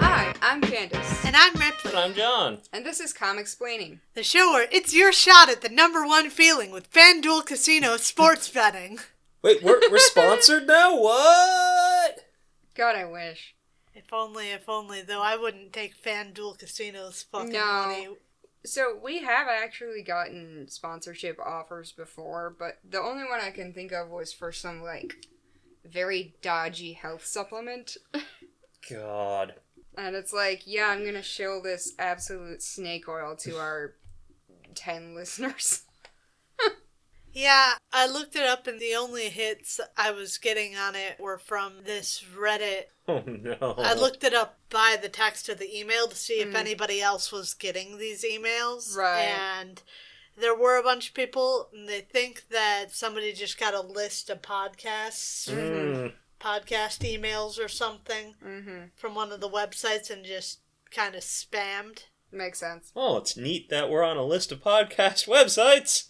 Hi, I'm Candace. And I'm Ripley. And I'm John. And this is Comicsplaining. The show where it's your shot at the number one feeling with FanDuel Casino sports betting. Wait, we're sponsored now? What? God, I wish. If only, though I wouldn't take FanDuel Casino's fucking No. money. So, we have actually gotten sponsorship offers before, but the only one I can think of was for some, very dodgy health supplement. God. And it's like, yeah, I'm gonna shill this absolute snake oil to our 10 listeners. Yeah, I looked it up and the only hits I was getting on it were from this Reddit. Oh no. I looked it up by the text of the email to see if anybody else was getting these emails. Right. And there were a bunch of people, and they think that somebody just got a list of podcasts, podcast emails or something from one of the websites and just kind of spammed. Makes sense. Oh, it's neat that we're on a list of podcast websites.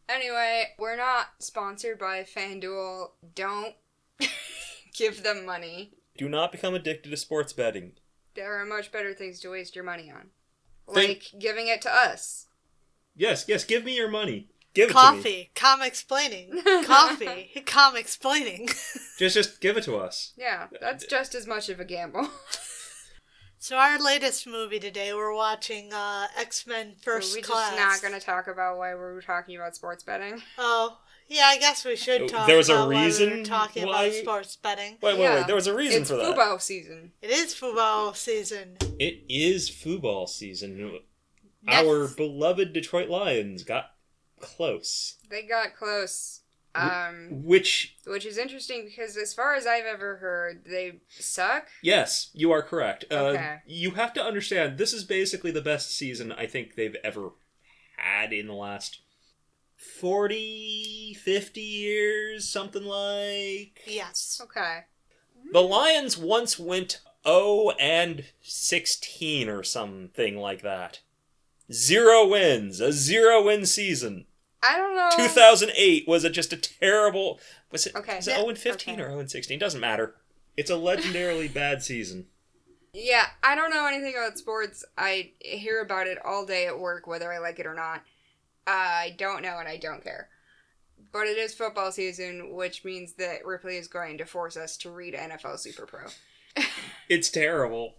Anyway, we're not sponsored by FanDuel. Don't give them money. Do not become addicted to sports betting. There are much better things to waste your money on. Like giving it to us. Yes, give me your money. Give it to Coffee, Comicsplaining. Coffee, Comicsplaining. me. Just give it to us. Yeah, that's just as much of a gamble. So our latest movie today, we're watching X-Men First We're Class. just not going to talk about why we're talking about sports betting. Oh, yeah, I guess we should talk There was a about reason why we were talking why- about sports betting. Wait, there was a reason for that. It's football season. It is football season. It is football season. Yes. Our beloved Detroit Lions got close. They got close. Which, Which is interesting because as far as I've ever heard, they suck. yes, you are correct. Okay. You have to understand, this is basically the best season I think they've ever had in the last 40, 50 years, something like. Yes. Okay. The Lions once went 0-16 or something like that. 0 wins, a 0-win season. I don't know. 2008 was just a terrible. Was it? Okay. Was it 0-15 or 0-16? Doesn't matter. It's a legendarily bad season. Yeah, I don't know anything about sports. I hear about it all day at work, whether I like it or not. I don't know and I don't care. But it is football season, which means that Ripley is going to force us to read NFL SuperPro. It's terrible.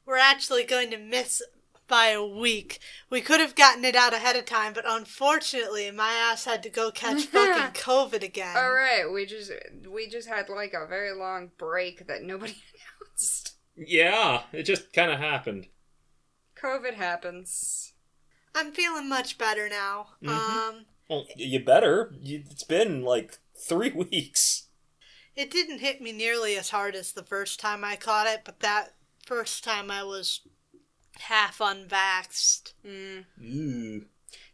We're actually going to miss by a week. We could have gotten it out ahead of time, but unfortunately, my ass had to go catch fucking COVID again. Alright, we just had a very long break that nobody announced. Yeah, it just kind of happened. COVID happens. I'm feeling much better now. Well, you better. It's been 3 weeks. It didn't hit me nearly as hard as the first time I caught it, but that first time I was half unvaxxed. Ooh.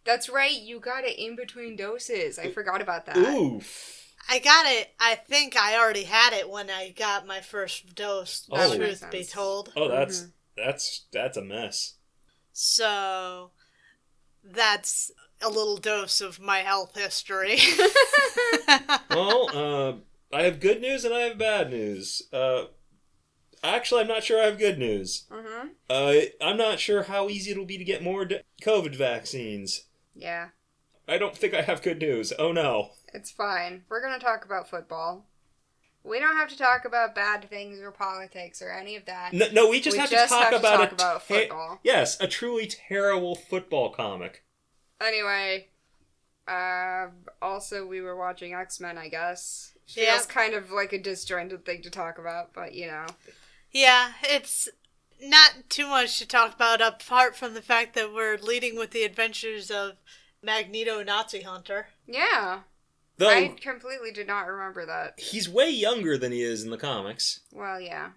That's right, you got it in between doses. I forgot about that. Oof. I got it, I think I already had it when I got my first dose, Oh. the truth be told. Oh, that's a mess. So, that's a little dose of my health history. Well, I have good news and I have bad news. Actually, I'm not sure I have good news. I'm not sure how easy it'll be to get more COVID vaccines. Yeah, I don't think I have good news. Oh no. it's fine. We're gonna talk about football. We don't have to talk about bad things or politics or any of that. No, we just have to talk about football. Yes, a truly terrible football comic. Anyway, also we were watching X-Men, I guess. Yeah. Feels kind of like a disjointed thing to talk about, but you know. Yeah, it's not too much to talk about apart from the fact that we're leading with the adventures of Magneto Nazi Hunter. Yeah. Though I completely did not remember that. he's way younger than he is in the comics. Well, yeah.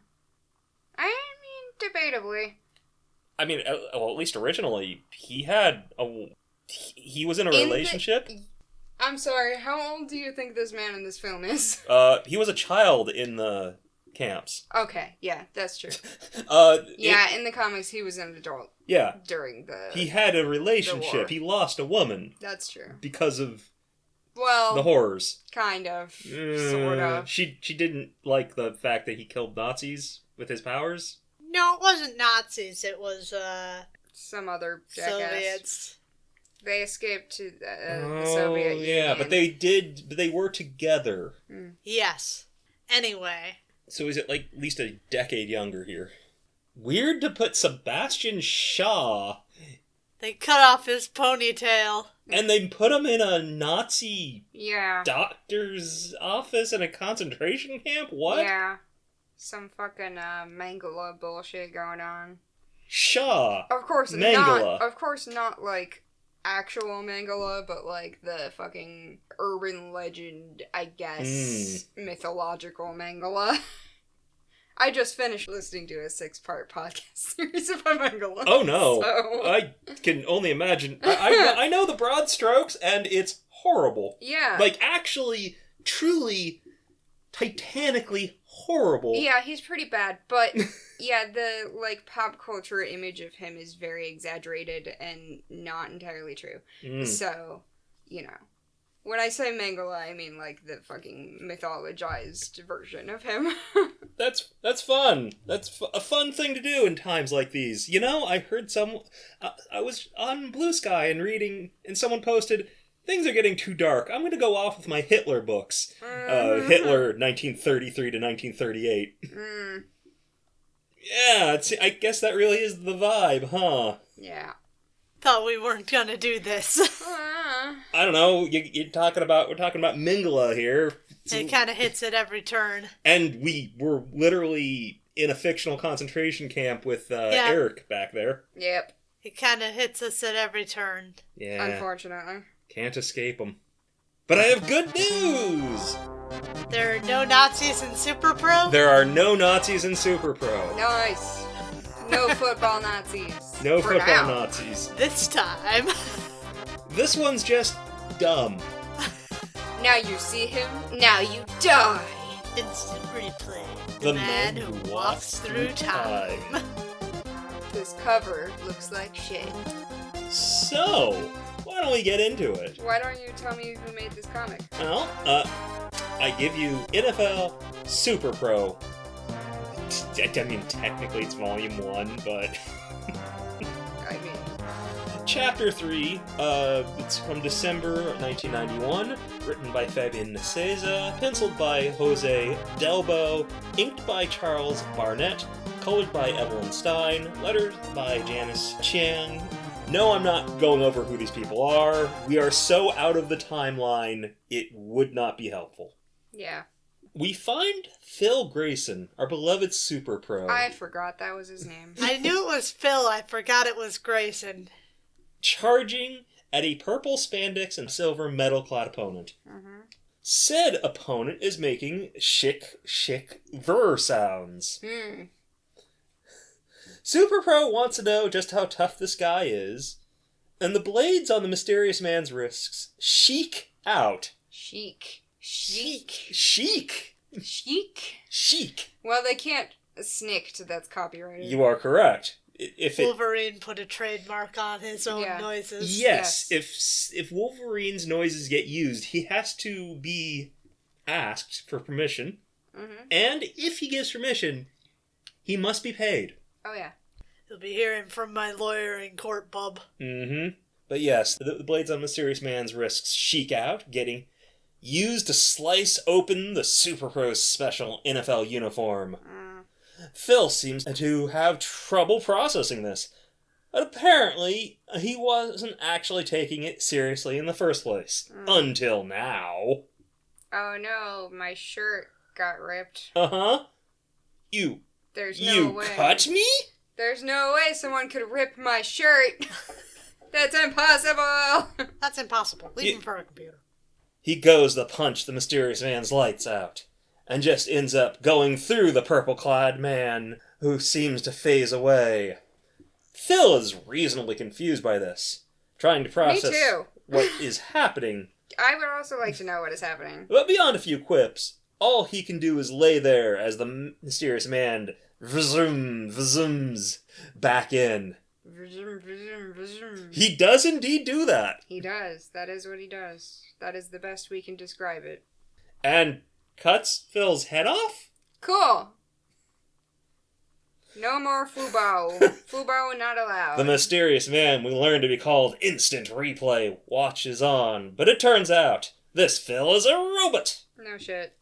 I mean, debatably. I mean, well, at least originally, he was in a relationship. I'm sorry, how old do you think this man in this film is? He was a child in the camps. Okay, yeah, that's true. In the comics, he was an adult. Yeah. During the... He had a war. relationship. He lost a woman. That's true. Because of Well, the horrors. Kind of. Sort of. She didn't like the fact that he killed Nazis with his powers? No, it wasn't Nazis. It was, some other jackass. Soviets. They escaped to the Soviet Union. Yeah, but they were together. Yes. Anyway. So is it like at least a decade younger here? Weird to put Sebastian Shaw. They cut off his ponytail. And they put him in a Nazi Yeah. doctor's office in a concentration camp? What? Yeah. Some fucking Mangala bullshit going on. Shaw. Of course Mangala. not like actual Mangala, but like the fucking urban legend, I guess, mythological Mangala. I just finished listening to a 6-part podcast series about Mangala. Oh no. So... I can only imagine. I know the broad strokes, and it's horrible. Yeah. Like, actually, truly, titanically horrible. Yeah, he's pretty bad, but yeah, the like pop culture image of him is very exaggerated and not entirely true. So, you know, when I say Mangala, I mean like the fucking mythologized version of him. That's fun. That's a fun thing to do in times like these. You know, I heard I was on Blue Sky and reading, and someone posted, "Things are getting too dark. I'm going to go off with my Hitler books." Hitler, 1933 to 1938. Yeah, I guess that really is the vibe, huh? Yeah. Thought we weren't gonna do this. I don't know. We're talking about Mingala here. It kind of hits at every turn. And we were literally in a fictional concentration camp with Eric back there. Yep. It kind of hits us at every turn. Yeah. Unfortunately. Can't escape them. But I have good news! There are no Nazis in SuperPro? There are no Nazis in SuperPro. Nice. No football Nazis. No For football now. Nazis. This time. This one's just dumb. Now you see him, now you die. Instant replay. The man who walks through time. This cover looks like shit. So, why don't we get into it? Why don't you tell me who made this comic? Well, I give you NFL SuperPro. I mean, technically it's volume 1, but... I mean... Chapter 3, it's from December 1991, written by Fabian Nicieza, penciled by Jose Delbo, inked by Charles Barnett, colored by Evelyn Stein, letters by Janice Chiang. No, I'm not going over who these people are. We are so out of the timeline, it would not be helpful. Yeah. We find Phil Grayson, our beloved SuperPro. I forgot that was his name. I knew it was Phil, I forgot it was Grayson. Charging at a purple spandex and silver metal-clad opponent. Mm-hmm. Said opponent is making chic ver sounds. SuperPro wants to know just how tough this guy is, and the blades on the mysterious man's wrists chic out. Chic. Well, they can't snicked, that's copyrighted. You are correct. Wolverine put a trademark on his own noises. Yes. If Wolverine's noises get used, he has to be asked for permission. Mm-hmm. And if he gives permission, he must be paid. Oh, yeah. You'll be hearing from my lawyer in court, bub. Mm-hmm. But yes, the blades on Mysterious Man's wrists chic out, getting used to slice open the SuperPro's special NFL uniform. Phil seems to have trouble processing this. But apparently, he wasn't actually taking it seriously in the first place. Until now. Oh no, my shirt got ripped. Uh-huh. There's no way. You cut me? There's no way someone could rip my shirt. That's impossible. That's impossible. Leave him for a computer. He goes to punch the Mysterious Man's lights out, and just ends up going through the purple-clad man, who seems to phase away. Phil is reasonably confused by this, trying to process what is happening. I would also like to know what is happening. But beyond a few quips, all he can do is lay there as the Mysterious Man vzooms back in. He does indeed do that. He does. That is what he does. That is the best we can describe it. And cuts Phil's head off? Cool. No more Fubao. Fubao not allowed. The mysterious man we learn to be called Instant Replay watches on, but it turns out this Phil is a robot. No shit.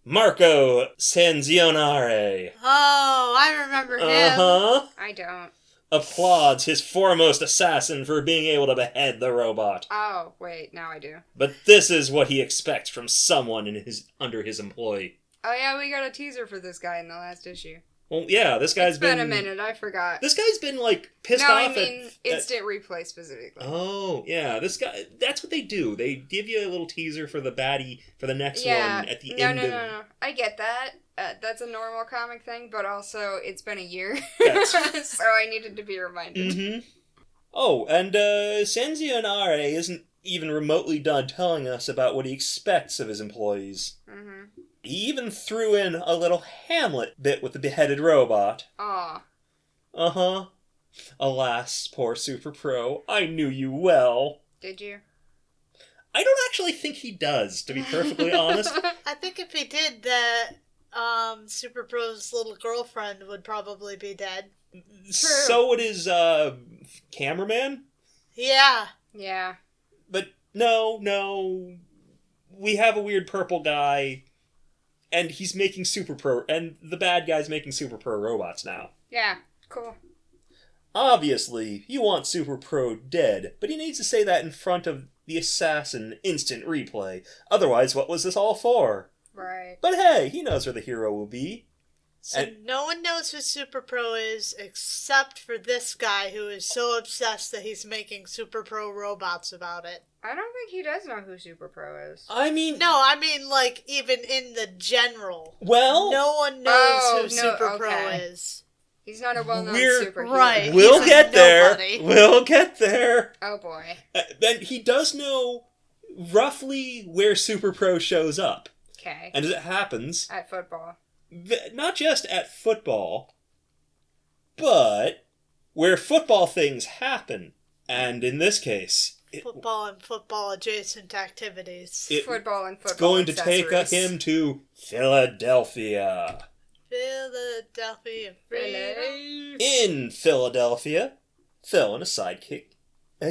Marco Sanzionare. Oh, I remember him. Uh-huh. I don't. Applauds his foremost assassin for being able to behead the robot. Oh, wait, now I do. But this is what he expects from someone under his employ. Oh yeah, we got a teaser for this guy in the last issue. Well, yeah, this guy's It's been a minute, I forgot. This guy's been, like, pissed no, off I mean instant replay specifically. Oh, yeah, this guy, that's what they do. They give you a little teaser for the baddie for the next one at the end of... No. I get that. That's a normal comic thing, but also it's been a year. So I needed to be reminded. Mm-hmm. Oh, and Sanzionare isn't even remotely done telling us about what he expects of his employees. Mm-hmm. He even threw in a little Hamlet bit with the beheaded robot. Aw. Uh-huh. Alas, poor SuperPro, I knew you well. Did you? I don't actually think he does, to be perfectly honest. I think if he did that, SuperPro's little girlfriend would probably be dead. So would his, cameraman? Yeah. Yeah. But no. We have a weird purple guy, and he's making SuperPro, and the bad guy's making SuperPro robots now. Yeah, cool. Obviously, you want SuperPro dead, but he needs to say that in front of the assassin Instant Replay. Otherwise, what was this all for? Right. But hey, he knows where the hero will be. So no one knows who SuperPro is except for this guy who is so obsessed that he's making SuperPro robots about it. I don't think he does know who SuperPro is. I mean... No, I mean, like, even in the general. Well... No one knows who no, SuperPro okay. is. He's not a well-known We're- superhero. Right. We'll He's get there. nobody. We'll get there. Oh boy. And he does know roughly where SuperPro shows up. Okay. And as it happens, At football. not just at football, but where football things happen. And in this case... Football and football adjacent activities. Football and It's football going to take accessories. him to Philadelphia. Philadelphia freedom. In Philadelphia, Phil and a sidekick,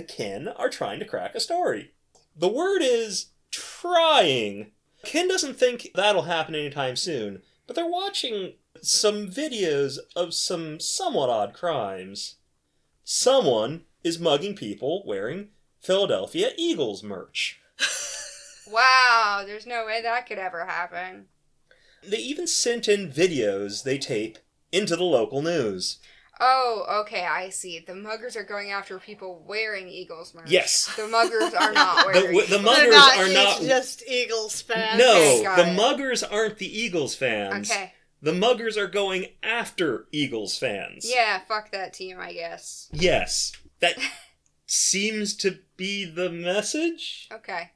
Ken, are trying to crack a story. The word is trying. Ken doesn't think that'll happen anytime soon, but they're watching some videos of some somewhat odd crimes. Someone is mugging people wearing Philadelphia Eagles merch. Wow, there's no way that could ever happen. They even sent in videos they tape into the local news. Oh, okay, I see. The muggers are going after people wearing Eagles merch. Yes. The muggers are not wearing The Eagles muggers They're are not... just Eagles fans. No, Okay, got the it. muggers aren't the Eagles fans. Okay. The muggers are going after Eagles fans. Yeah, fuck that team, I guess. Yes. That seems to be the message. Okay.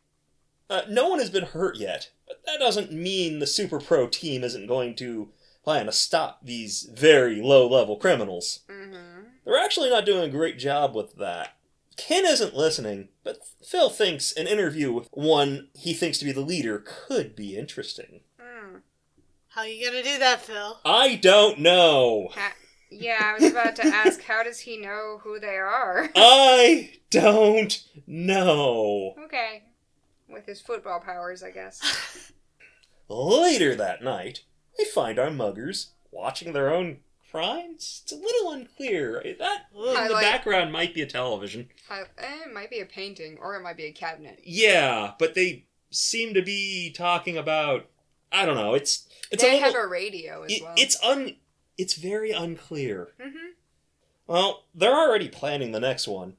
No one has been hurt yet, but that doesn't mean the SuperPro team isn't going to plan to stop these very low-level criminals. Mm-hmm. They're actually not doing a great job with that. Ken isn't listening, but Phil thinks an interview with one he thinks to be the leader could be interesting. Mm. How you gonna do that, Phil? I don't know. Yeah, I was about to ask, how does he know who they are? I don't know. Okay. With his football powers, I guess. Later that night, we find our muggers watching their own crimes. It's a little unclear. That in the Highlight. background might be a television. It might be a painting, or it might be a cabinet. Yeah, but they seem to be talking about... I don't know. It's They a have little... a radio as well. It's very unclear. Mm-hmm. Well, they're already planning the next one.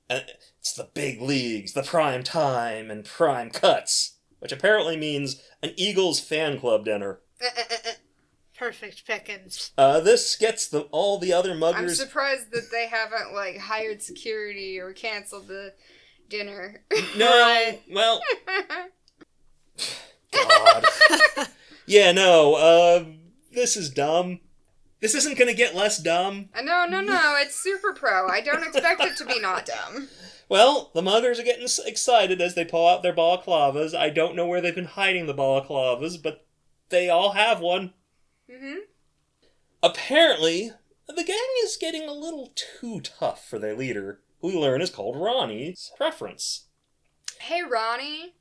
And it's the big leagues, the prime time, and prime cuts, which apparently means an Eagles fan club dinner. Perfect pickings. This gets all the other I'm muggers... surprised that they haven't, hired security or canceled the dinner. No, Right. well... God. Yeah, no, this is dumb. This isn't gonna get less dumb. No, it's SuperPro. I don't expect it to be not dumb. Well, the muggers are getting excited as they pull out their balaclavas. I don't know where they've been hiding the balaclavas, but they all have one. Mm-hmm. Apparently, the gang is getting a little too tough for their leader, who we learn is called Ronnie's Preference. Hey, Ronnie.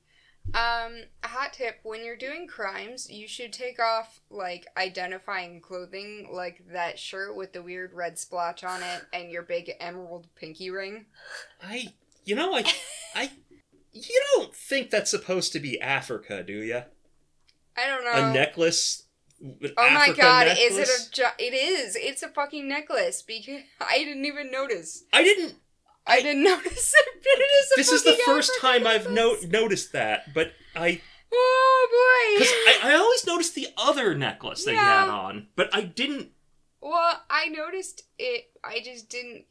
A hot tip, when you're doing crimes, you should take off, like, identifying clothing, like that shirt with the weird red splotch on it and your big emerald pinky ring. You don't think that's supposed to be Africa, do you? I don't know. A necklace? Oh my god, necklace? it is. It's a fucking necklace, because I didn't even notice. I didn't notice it. This is the first time I've noticed that, but oh boy! Because I always noticed the other necklace that he had on, but I didn't. Well, I noticed it. I just didn't,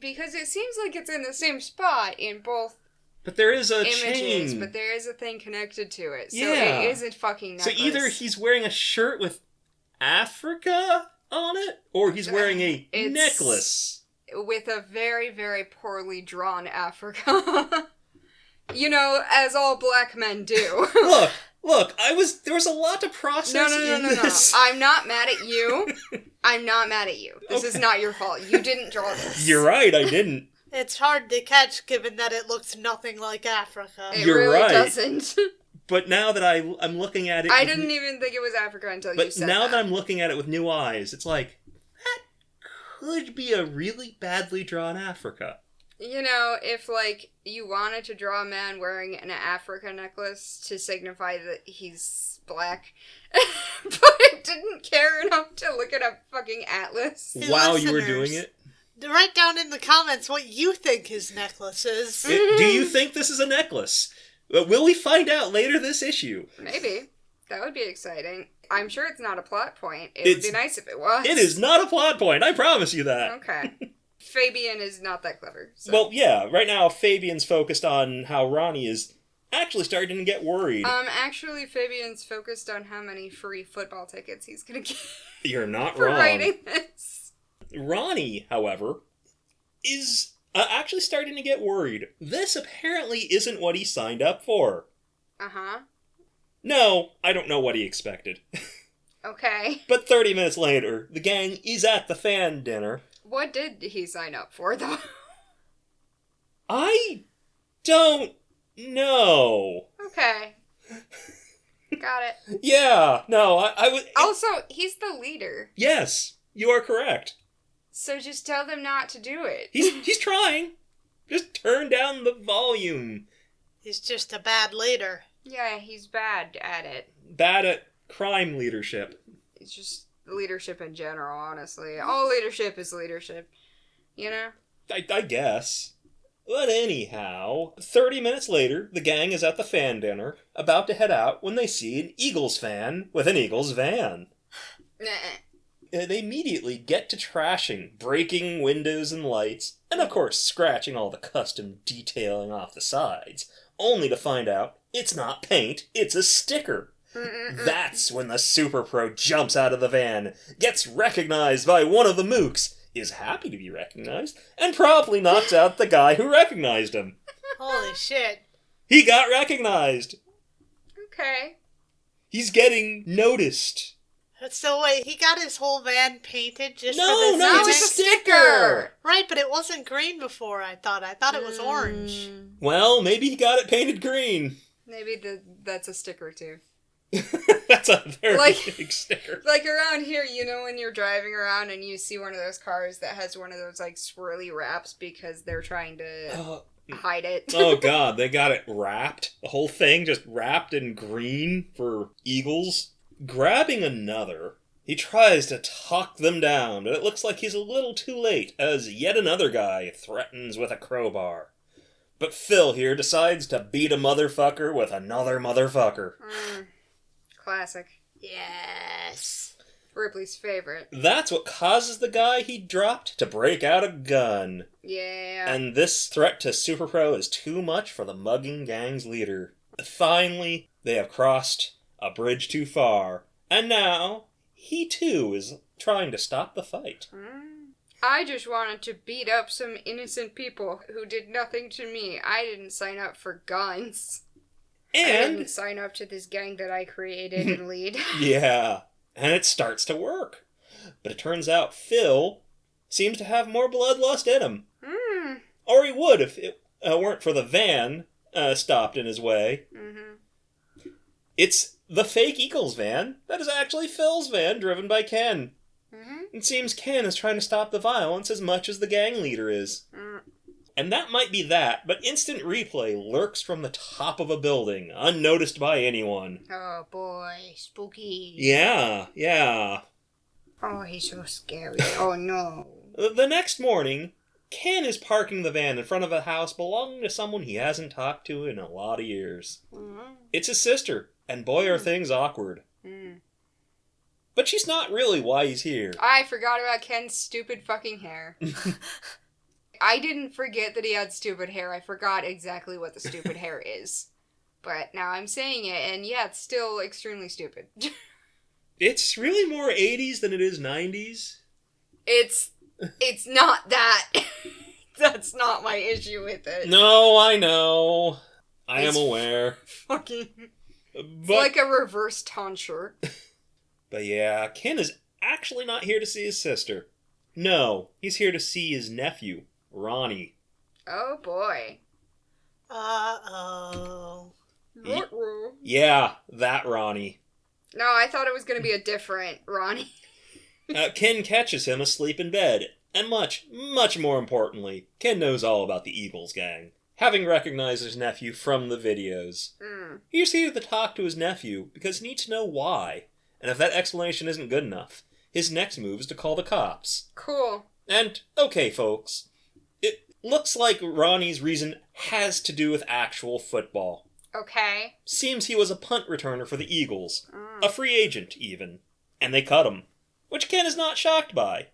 because it seems like it's in the same spot in both. But there is a images, chain. but there is a thing connected to it. So yeah. It is a fucking necklace. So either he's wearing a shirt with Africa on it, or he's wearing a necklace with a very, very poorly drawn Africa. You know, as all black men do. Look, there was a lot to process in this. No. I'm not mad at you. This is not your fault. You didn't draw this. You're right, I didn't. It's hard to catch given that it looks nothing like Africa. It really doesn't. But now that I'm looking at it... I didn't even think it was Africa until you said that. But now that I'm looking at it with new eyes, it's like, that could be a really badly drawn Africa. You know, if, like, you wanted to draw a man wearing an Africa necklace to signify that he's black, but didn't care enough to look at a fucking atlas. While you were doing it? Write down in the comments what you think his necklace is. Do you think this is a necklace? Will we find out later this issue? Maybe. That would be exciting. I'm sure it's not a plot point. It would be nice if it was. It is not a plot point, I promise you that. Okay. Fabian is not that clever. So. Well, yeah, right now Fabian's focused on how Ronnie is actually starting to get worried. Actually, Fabian's focused on how many free football tickets he's gonna get. You're not for wrong. writing this. Ronnie, however, is actually starting to get worried. This apparently isn't what he signed up for. Uh-huh. No, I don't know what he expected. Okay. But 30 minutes later, the gang is at the fan dinner. What did he sign up for, though? I don't know. Okay. Got it. Yeah, no, I would... Also, he's the leader. Yes, you are correct. So just tell them not to do it. He's trying. Just turn down the volume. He's just a bad leader. Yeah, he's bad at it. Bad at crime leadership. It's just leadership in general, honestly. All leadership is leadership. You know? I guess. But anyhow, 30 minutes later, the gang is at the fan dinner, about to head out when they see an Eagles fan with an Eagles van. They immediately get to trashing, breaking windows and lights, and of course scratching all the custom detailing off the sides, only to find out it's not paint, it's a sticker. That's when the SuperPro jumps out of the van, gets recognized by one of the mooks, is happy to be recognized, and promptly knocks out the guy who recognized him. Holy shit. He got recognized. Okay. He's getting noticed. So wait, he got his whole van painted just for No, this it's a gimmick? sticker! Right, but it wasn't green before, I thought. I thought it was orange. Well, maybe he got it painted green. Maybe that's a sticker, too. That's a very big sticker. Like around here, you know when you're driving around and you see one of those cars that has one of those, like, swirly wraps because they're trying to hide it? Oh, God, they got it wrapped. The whole thing just wrapped in green for eagles. Grabbing another, he tries to talk them down, but it looks like he's a little too late, as yet another guy threatens with a crowbar. But Phil here decides to beat a motherfucker with another motherfucker. Classic. Yes. Ripley's favorite. That's what causes the guy he dropped to break out a gun. Yeah. And this threat to SuperPro is too much for the mugging gang's leader. Finally, they have crossed a bridge too far, and now he too is trying to stop the fight. I just wanted to beat up some innocent people who did nothing to me. I didn't sign up for guns. I didn't sign up to this gang that I created and lead. Yeah, and it starts to work. But it turns out Phil seems to have more bloodlust in him. Or he would if it weren't for the van stopped in his way. It's the fake Eagles van that is actually Phil's van, driven by Ken. It seems Ken is trying to stop the violence as much as the gang leader is. And that might be that, but Instant Replay lurks from the top of a building, unnoticed by anyone. Oh boy, spooky. Yeah. Oh, he's so scary. Oh no. The next morning, Ken is parking the van in front of a house belonging to someone he hasn't talked to in a lot of years. It's his sister, and boy are things awkward. But she's not really why he's here. I forgot about Ken's stupid fucking hair. I didn't forget that he had stupid hair. I forgot exactly what the stupid hair is. But now I'm saying it, and yeah, it's still extremely stupid. It's really more 80s than it is 90s. It's not that. That's not my issue with it. No, I know. I am aware. Fucking... It's like a reverse tonsure. But yeah, Ken is actually not here to see his sister. No, he's here to see his nephew, Ronnie. Oh boy. Uh-oh. Yeah, that Ronnie. No, I thought it was going to be a different Ronnie. Ken catches him asleep in bed. And much, much more importantly, Ken knows all about the Eagles gang, having recognized his nephew from the videos. He's here to talk to his nephew because he needs to know why. And if that explanation isn't good enough, his next move is to call the cops. Cool. And, okay, folks, it looks like Ronnie's reason has to do with actual football. Okay. Seems he was a punt returner for the Eagles. A free agent, even. And they cut him. Which Ken is not shocked by.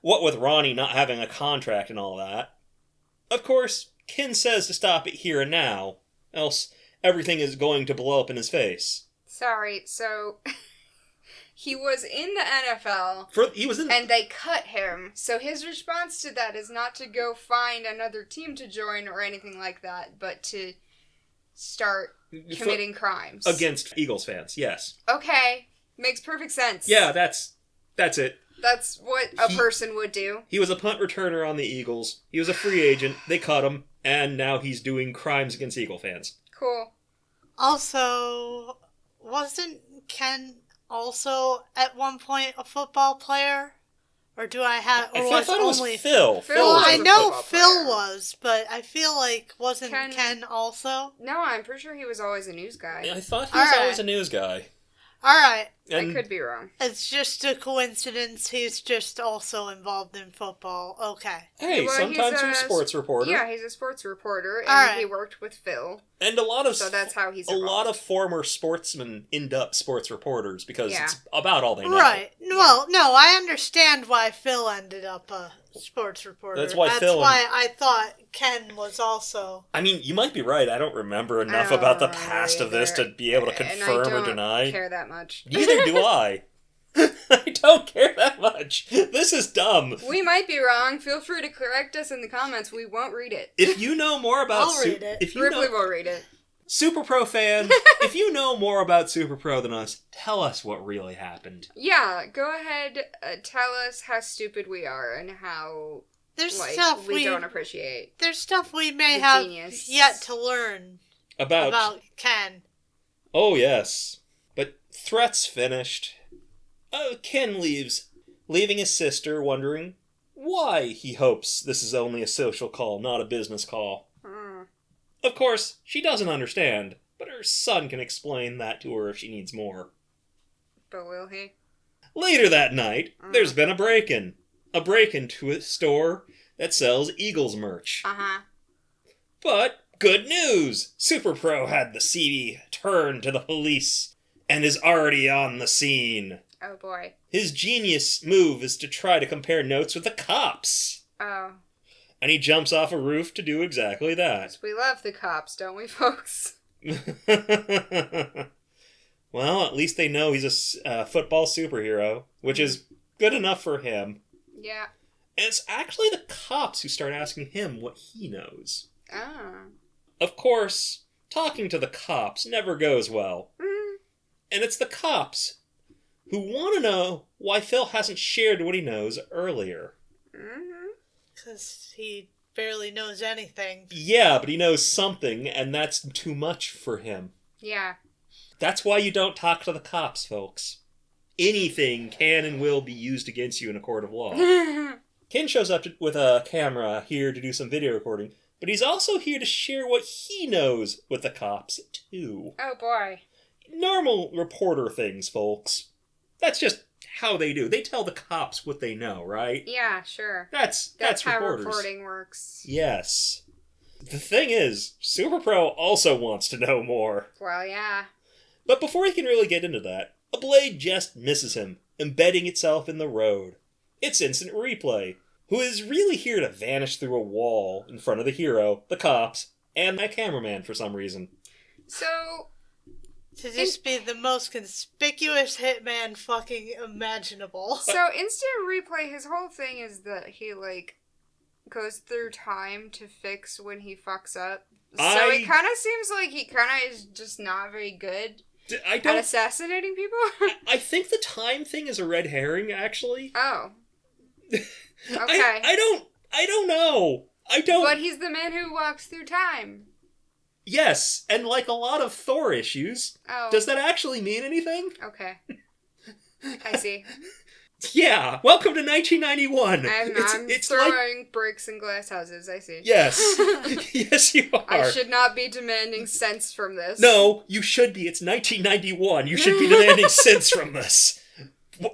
What with Ronnie not having a contract and all that. Of course, Ken says to stop it here and now, else everything is going to blow up in his face. Sorry, so... He was in the NFL, and they cut him, so his response to that is not to go find another team to join or anything like that, but to start committing crimes. Against Eagles fans, yes. Okay, makes perfect sense. Yeah, that's it. That's what a person would do. He was a punt returner on the Eagles, he was a free agent, they cut him, and now he's doing crimes against Eagle fans. Cool. Also, wasn't Ken... also at one point a football player? Or do I have... Or I thought it was Phil. Well, I know Phil was, but I feel like wasn't Ken also? No, I'm pretty sure he was always a news guy. I thought he was always a news guy. Alright. I could be wrong. It's just a coincidence he's just also involved in football. Okay. Hey, well, sometimes he's a sports reporter. Yeah, he's a sports reporter, and he worked with Phil. And so that's how he's involved. A lot of former sportsmen end up sports reporters because it's about all they know. Right. Well, no, I understand why Phil ended up a sports reporter. That's why I thought Ken was also... I mean, you might be right. I don't remember enough about the past of this to be able to confirm or deny. I don't care that much. Neither do I. I don't care that much. This is dumb. We might be wrong. Feel free to correct us in the comments. We won't read it. If you know more about... I'll read it. Ripley will read it. SuperPro fans, if you know more about SuperPro than us, tell us what really happened. Yeah, go ahead, tell us how stupid we are and how stuff we don't appreciate. There's stuff we may have yet to learn about Ken. Oh, yes. But threats finished. Ken leaves, leaving his sister wondering why he hopes this is only a social call, not a business call. Of course, she doesn't understand, but her son can explain that to her if she needs more. But will he? Later that night, there's been a break-in. A break-in to a store that sells Eagles merch. But, good news! SuperPro had the CV turned to the police, and is already on the scene. Oh boy. His genius move is to try to compare notes with the cops. Oh. And he jumps off a roof to do exactly that. We love the cops, don't we, folks? Well, at least they know he's a football superhero, which is Good enough for him. Yeah. And it's actually the cops who start asking him what he knows. Ah. Of course, talking to the cops never goes well. Mm. And it's the cops who want to know why Phil hasn't shared what he knows earlier. Mm-hmm. Because he barely knows anything. Yeah, but he knows something, and that's too much for him. Yeah. That's why you don't talk to the cops, folks. Anything can and will be used against you in a court of law. Ken shows up with a camera here to do some video recording, but he's also here to share what he knows with the cops, too. Oh, boy. Normal reporter things, folks. That's just how they do. They tell the cops what they know, right? Yeah, sure. That's how reporters. reporting works. Yes. The thing is, SuperPro also wants to know more. Well, yeah. But before he can really get into that, a blade just misses him, embedding itself in the road. It's Instant Replay, who is really here to vanish through a wall in front of the hero, the cops, and my cameraman for some reason. So... To just be the most conspicuous hitman fucking imaginable. So, Instant Replay, his whole thing is that he, goes through time to fix when he fucks up. So it kind of seems like he kind of is just not very good at assassinating people. I think the time thing is a red herring, actually. Oh. Okay. I don't know. But he's the man who walks through time. Yes, and like a lot of Thor issues, does that actually mean anything? Okay. I see. Yeah, welcome to 1991. I'm throwing bricks and glass houses, I see. Yes. Yes, you are. I should not be demanding sense from this. No, you should be. It's 1991. You should be demanding sense from this.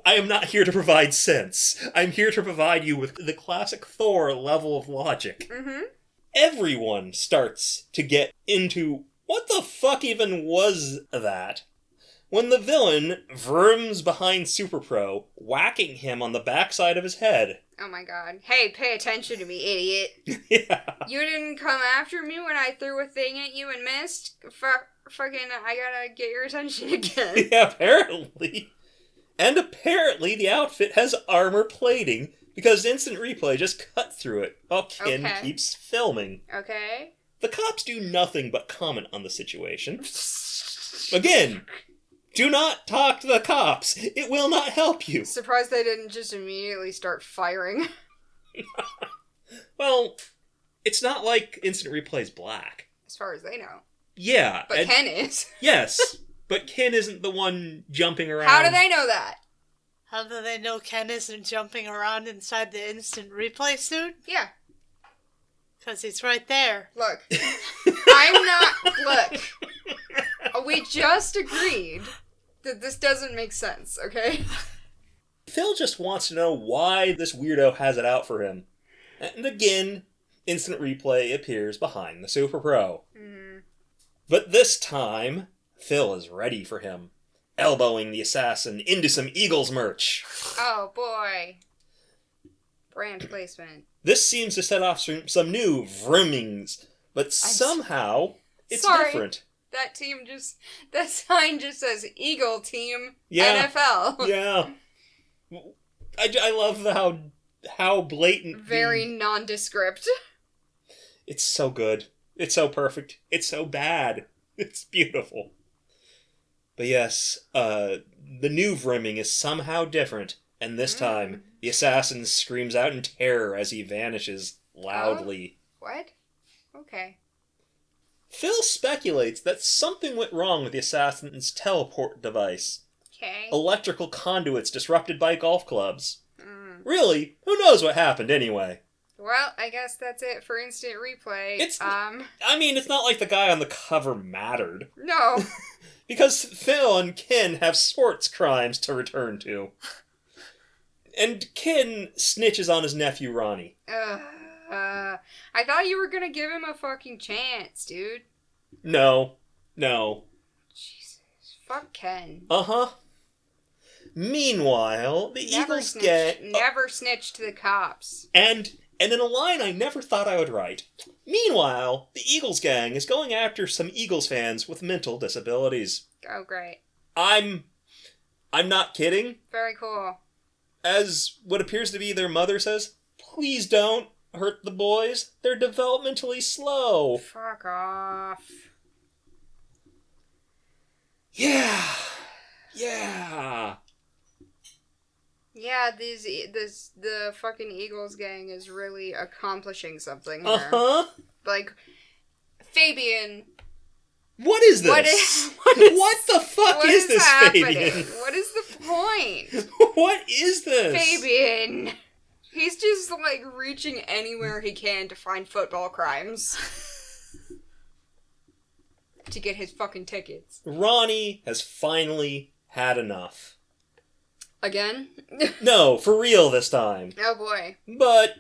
I am not here to provide sense. I'm here to provide you with the classic Thor level of logic. Mm-hmm. Everyone starts to get into what the fuck even was that? When the villain vrooms behind SuperPro, whacking him on the backside of his head. Oh my god. Hey, pay attention to me, idiot. Yeah. You didn't come after me when I threw a thing at you and missed? Fucking, I gotta get your attention again. Yeah, apparently. And apparently the outfit has armor plating, because Instant Replay just cut through it while Ken keeps filming. Okay. The cops do nothing but comment on the situation. Again, do not talk to the cops. It will not help you. Surprised they didn't just immediately start firing. Well, it's not like Instant Replay's black. As far as they know. Yeah. But Ken is. Yes, but Ken isn't the one jumping around. How do they know that? How do they know Ken isn't jumping around inside the Instant Replay suit? Yeah. Because he's right there. Look. Look. We just agreed that this doesn't make sense, okay? Phil just wants to know why this weirdo has it out for him. And again, Instant Replay appears behind the SuperPro. Mm. But this time, Phil is ready for him, elbowing the assassin into some Eagles merch. Oh, boy. Brand placement. This seems to set off some new vroomings, but somehow it's different. That sign just says Eagle Team NFL. Yeah. I love how blatant. Very nondescript. It's so good. It's so perfect. It's so bad. It's beautiful. But yes, the new vrooming is somehow different, and this time, the assassin screams out in terror as he vanishes loudly. Oh, what? Okay. Phil speculates that something went wrong with the assassin's teleport device. Okay. Electrical conduits disrupted by golf clubs. Mm. Really? Who knows what happened anyway? Well, I guess that's it for Instant Replay. It's not like the guy on the cover mattered. No. Because Phil and Ken have sports crimes to return to. And Ken snitches on his nephew Ronnie. I thought you were gonna give him a fucking chance, dude. No. Jesus. Fuck Ken. Uh-huh. Meanwhile, the Eagles get... Never snitch to the cops. And in a line I never thought I would write. Meanwhile, the Eagles gang is going after some Eagles fans with mental disabilities. Oh, great. I'm not kidding. Very cool. as what appears to be their mother says, "Please don't hurt the boys. They're developmentally slow." Fuck off. Yeah. Yeah, the fucking Eagles gang is really accomplishing something here. Uh-huh. Like, Fabian. What is this? What the fuck what is this, happening? Fabian? What is the point? What is this? Fabian. He's just, like, reaching anywhere he can to find football crimes. To get his fucking tickets. Ronnie has finally had enough. Again? No, for real this time. Oh boy. But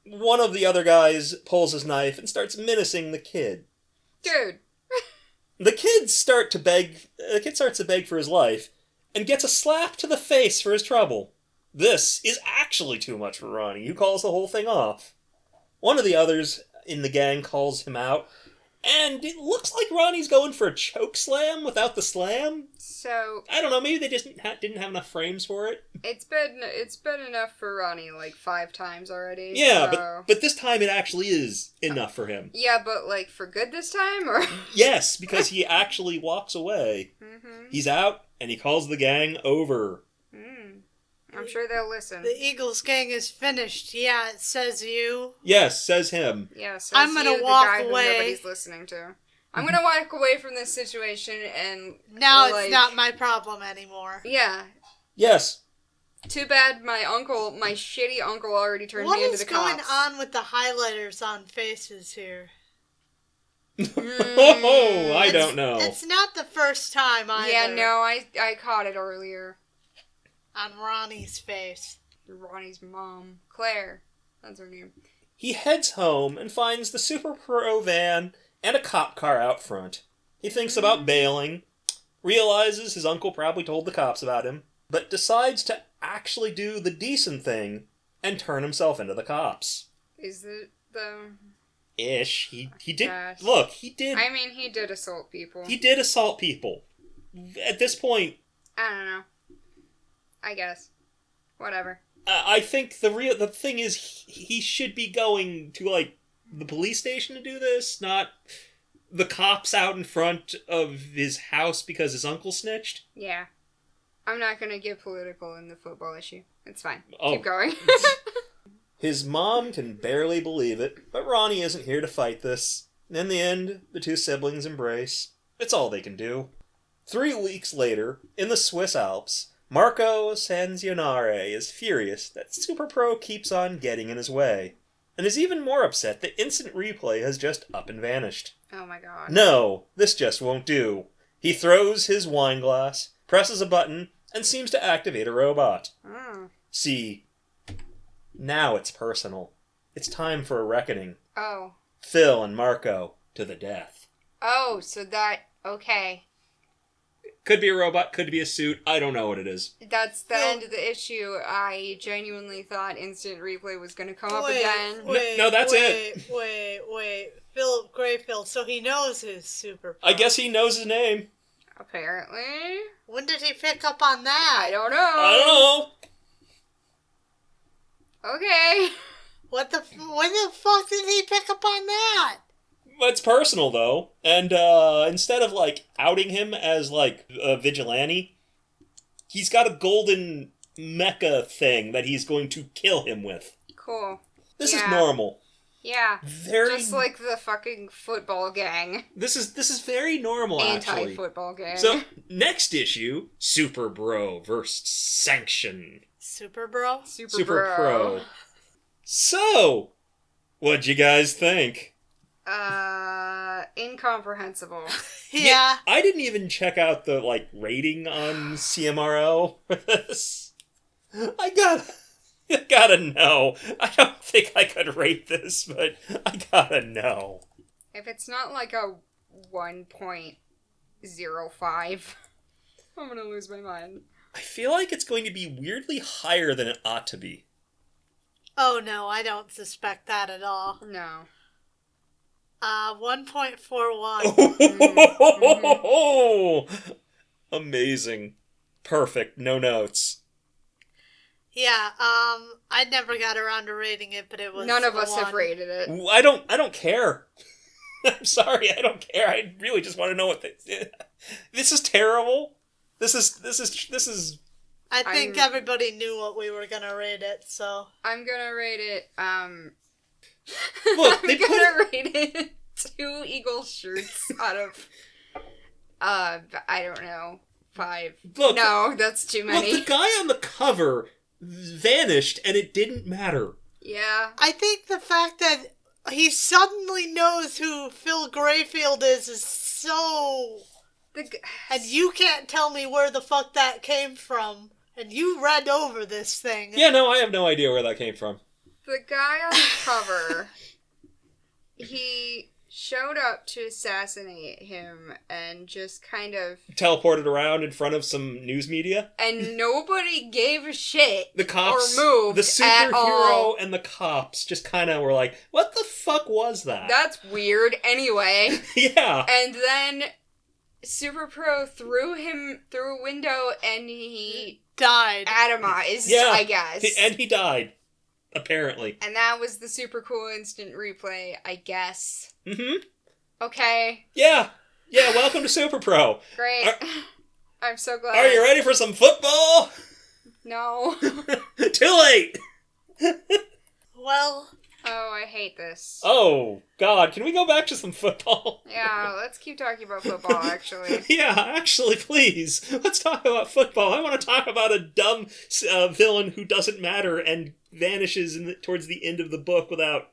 one of the other guys pulls his knife and starts menacing the kid. Dude. The kid starts to beg for his life and gets a slap to the face for his trouble. This is actually too much for Ronnie, who calls the whole thing off. One of the others in the gang calls him out, and it looks like Ronnie's going for a choke slam without the slam. So I don't know, maybe they just didn't have enough frames for it. it's been enough for Ronnie like 5 times already. Yeah, so... but this time it actually is enough for him. Yeah, but like for good this time, or Yes, because he actually walks away. Mm-hmm. He's out and he calls the gang over. I'm sure they'll listen. The Eagles gang is finished. Yeah, it says you. Yes, says him. Yeah, so I'm gonna the walk guy away. Who nobody's listening to. I'm gonna walk away from this situation and Now like, it's not my problem anymore. Yeah. Yes. Too bad my shitty uncle already turned me into the cops. What is going on with the highlighters on faces here? Oh, I don't know. It's not the first time either. Yeah, no, I caught it earlier. On Ronnie's face. Ronnie's mom. Claire. That's her name. He heads home and finds the SuperPro van and a cop car out front. He thinks about bailing, realizes his uncle probably told the cops about him, but decides to actually do the decent thing and turn himself into the cops. Is it the... Ish. He did... Gosh. Look, he did... I mean, he did assault people. He did assault people. At this point... I don't know. I guess. Whatever. I think the thing is he should be going to, like, the police station to do this, not the cops out in front of his house because his uncle snitched. Yeah. I'm not gonna get political in the football issue. It's fine. Oh. Keep going. His mom can barely believe it, but Ronnie isn't here to fight this. In the end, the two siblings embrace. It's all they can do. 3 weeks later, in the Swiss Alps, Marco Sanzionare is furious that SuperPro keeps on getting in his way, and is even more upset that Instant Replay has just up and vanished. Oh my god. No, this just won't do. He throws his wine glass, presses a button, and seems to activate a robot. Oh. See, now it's personal. It's time for a reckoning. Oh. Phil and Marco to the death. Oh, so that... Okay. Could be a robot, could be a suit, I don't know what it is. That's the end of the issue. I genuinely thought Instant Replay was going to come up again. No, that's it. Wait. Philip Grayfield, so he knows his super. I guess he knows his name. Apparently. When did he pick up on that? I don't know. Okay. When the fuck did he pick up on that? It's personal, though. And instead of, like, outing him as, like, a vigilante, he's got a golden mecha thing that he's going to kill him with. Cool. This is normal. Yeah. Very... Just like the fucking football gang. This is very normal, actually. Anti-football gang. So, next issue, SuperPro vs. Sanction. SuperPro? SuperPro. So, what'd you guys think? Incomprehensible. Yeah. I didn't even check out the, like, rating on CMRO for this. I gotta know. I don't think I could rate this, but I gotta know. If it's not like a 1.05, I'm gonna lose my mind. I feel like it's going to be weirdly higher than it ought to be. Oh no, I don't suspect that at all. No. 1.41. Oh, amazing. Perfect. No notes. Yeah, I never got around to rating it, but it was None of us one. have rated it. I don't care. I'm sorry, I don't care. I really just want to know what this is terrible. This is. I think everybody knew what we were gonna rate it, so I'm gonna rate it. Look, I'm gonna rate it 2 Eagle shirts out of. I don't know, 5. Look, no, that's too many. Look, the guy on the cover vanished, and it didn't matter. Yeah. I think the fact that he suddenly knows who Phil Grayfield is so... And you can't tell me where the fuck that came from. And you read over this thing. Yeah, no, I have no idea where that came from. The guy on the cover, he showed up to assassinate him and just kind of... teleported around in front of some news media. And nobody gave a shit. The cops, or moved the at all. superhero and the cops just kind of were like, what the fuck was that? That's weird anyway. Yeah. And then SuperPro threw him through a window and he... died. Atomized, Yeah. I guess. And he died. Apparently. And that was the super cool instant replay, I guess. Mm-hmm. Okay. Yeah. Yeah, welcome to SuperPro. Great. I'm so glad. Are you ready for some football? No. Too late! Well... Oh, I hate this. Oh, God, can we go back to some football? Yeah, let's keep talking about football, actually. Yeah, actually, please. Let's talk about football. I want to talk about a dumb villain who doesn't matter and vanishes towards the end of the book without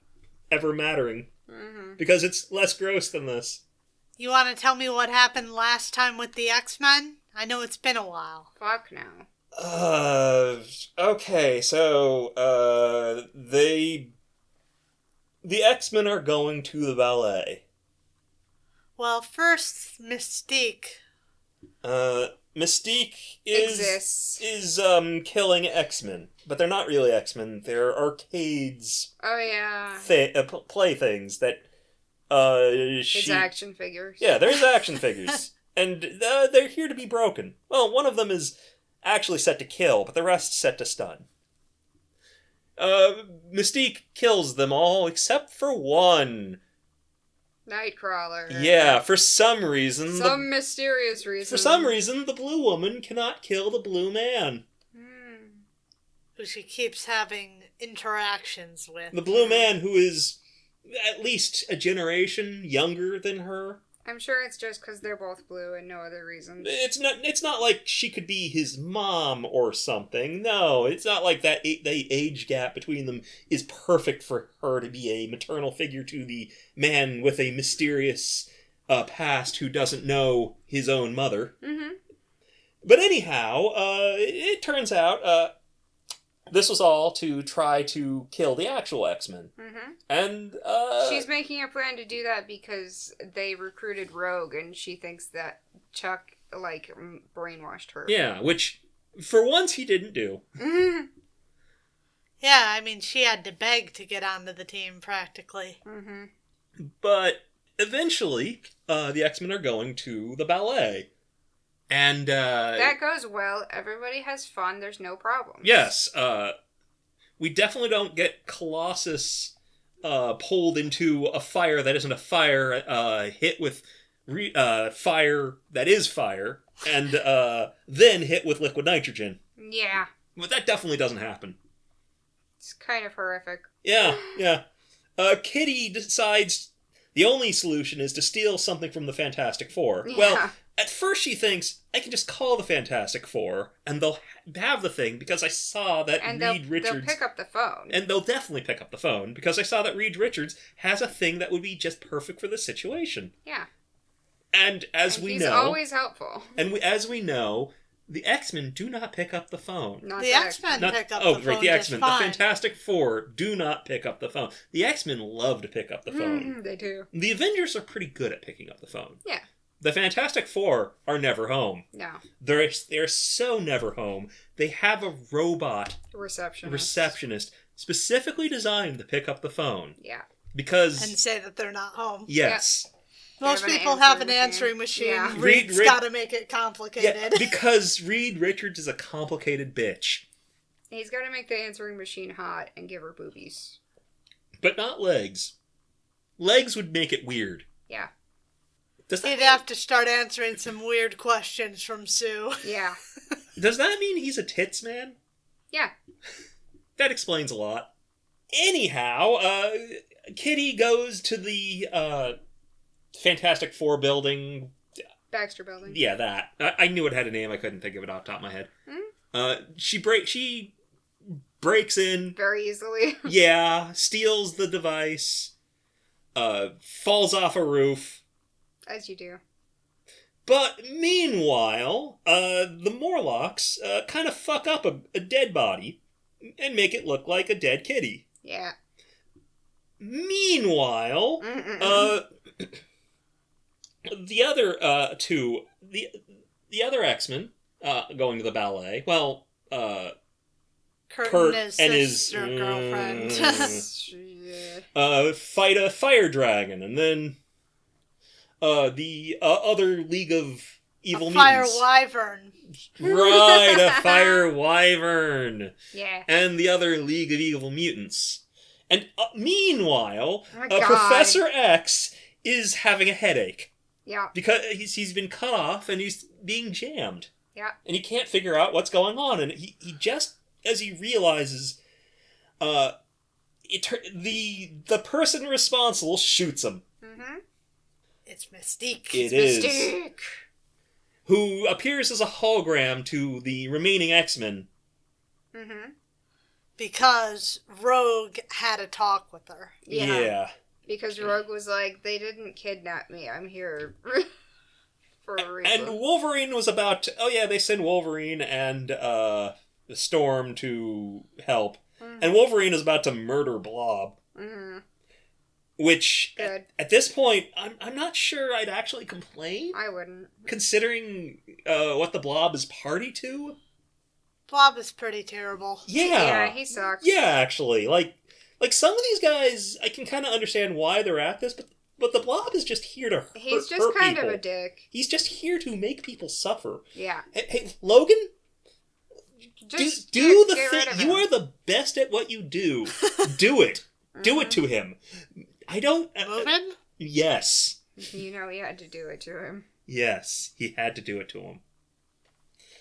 ever mattering. Mm-hmm. Because it's less gross than this. You want to tell me what happened last time with the X-Men? I know it's been a while. Fuck no. Okay, so, the X-Men are going to the ballet. Well, first, Mystique. Mystique Exists. is killing X-Men. But they're not really X-Men. They're arcades. Oh, yeah. Playthings that, It's action figures. Yeah, there's action figures. And they're here to be broken. Well, one of them is actually set to kill, but the rest's set to stun. Mystique kills them all except for one. Nightcrawler. Yeah, for some reason. Some mysterious reason. For some reason, the blue woman cannot kill the blue man. Who she keeps having interactions with. The blue man who is at least a generation younger than her. I'm sure it's just because they're both blue and no other reason. It's not like she could be his mom or something. No, it's not like that. The age gap between them is perfect for her to be a maternal figure to the man with a mysterious past who doesn't know his own mother. Mm-hmm. But anyhow, it turns out this was all to try to kill the actual X-Men. Mm-hmm. And she's making a plan to do that because they recruited Rogue and she thinks that Chuck, brainwashed her. Yeah, which, for once, he didn't do. Mm-hmm. Yeah, I mean, she had to beg to get onto the team, practically. Mm-hmm. But eventually, the X-Men are going to the ballet. And, that goes well. Everybody has fun. There's no problem. Yes, we definitely don't get Colossus pulled into a fire that isn't a fire, hit with fire that is fire, and then hit with liquid nitrogen. Yeah. But that definitely doesn't happen. It's kind of horrific. Yeah. Kitty decides the only solution is to steal something from the Fantastic Four. Yeah. Well, at first she thinks, I can just call the Fantastic Four, and they'll have the thing, because I saw that Reed Richards... they'll pick up the phone. And they'll definitely pick up the phone, because I saw that Reed Richards has a thing that would be just perfect for the situation. Yeah. And he's always helpful. And as we know, the X-Men do not pick up the phone. Not the X-Men pick up the phone. Oh, right, the X-Men. The Fantastic Four do not pick up the phone. The X-Men love to pick up the phone. They do. The Avengers are pretty good at picking up the phone. Yeah. The Fantastic Four are never home. No. They're so never home. They have a robot receptionist specifically designed to pick up the phone. Yeah. Because... And say that they're not home. Yes. Yep. Most people have an answering machine. Yeah. Reed's got to make it complicated. Yeah, because Reed Richards is a complicated bitch. He's got to make the answering machine hot and give her boobies. But not legs. Legs would make it weird. Yeah. He'd have to start answering some weird questions from Sue. Yeah. Does that mean he's a tits man? Yeah. That explains a lot. Anyhow, Kitty goes to the Fantastic Four building. Baxter Building. Yeah, that. I knew it had a name. I couldn't think of it off the top of my head. She breaks in. Very easily. Yeah, steals the device. Falls off a roof. As you do. But meanwhile, the Morlocks kind of fuck up a dead body and make it look like a dead kitty. Yeah. Meanwhile, the other two, the other X-Men going to the ballet. Well, Kurt and his sister girlfriend fight a fire dragon, and then the other League of Evil Mutants. Fire wyvern. Right, a fire wyvern. Yeah. And the other League of Evil Mutants. And meanwhile, God. Professor X is having a headache. Yeah. Because he's been cut off and he's being jammed. Yeah. And he can't figure out what's going on. And he just, as he realizes, the person responsible shoots him. Mm-hmm. It's Mystique. It is. Mystique. Who appears as a hologram to the remaining X-Men. Mm-hmm. Because Rogue had a talk with her. Yeah. Because Rogue was like, they didn't kidnap me. I'm here for a reason. And Wolverine was about to... Oh yeah, they send Wolverine and Storm to help. Mm-hmm. And Wolverine is about to murder Blob. Mm-hmm. Which, at this point, I'm not sure I'd actually complain. I wouldn't. Considering what the Blob is party to. Blob is pretty terrible. Yeah. Yeah, he sucks. Yeah, actually. Like some of these guys, I can kind of understand why they're at this, but the Blob is just here to hurt people. He's just kind of a dick. He's just here to make people suffer. Yeah. Hey, Logan? Just do the get thing. rid of You him. are the best at what you do. Do it. Do it to him. I don't... Moving? Yes. You know, he had to do it to him. Yes, he had to do it to him.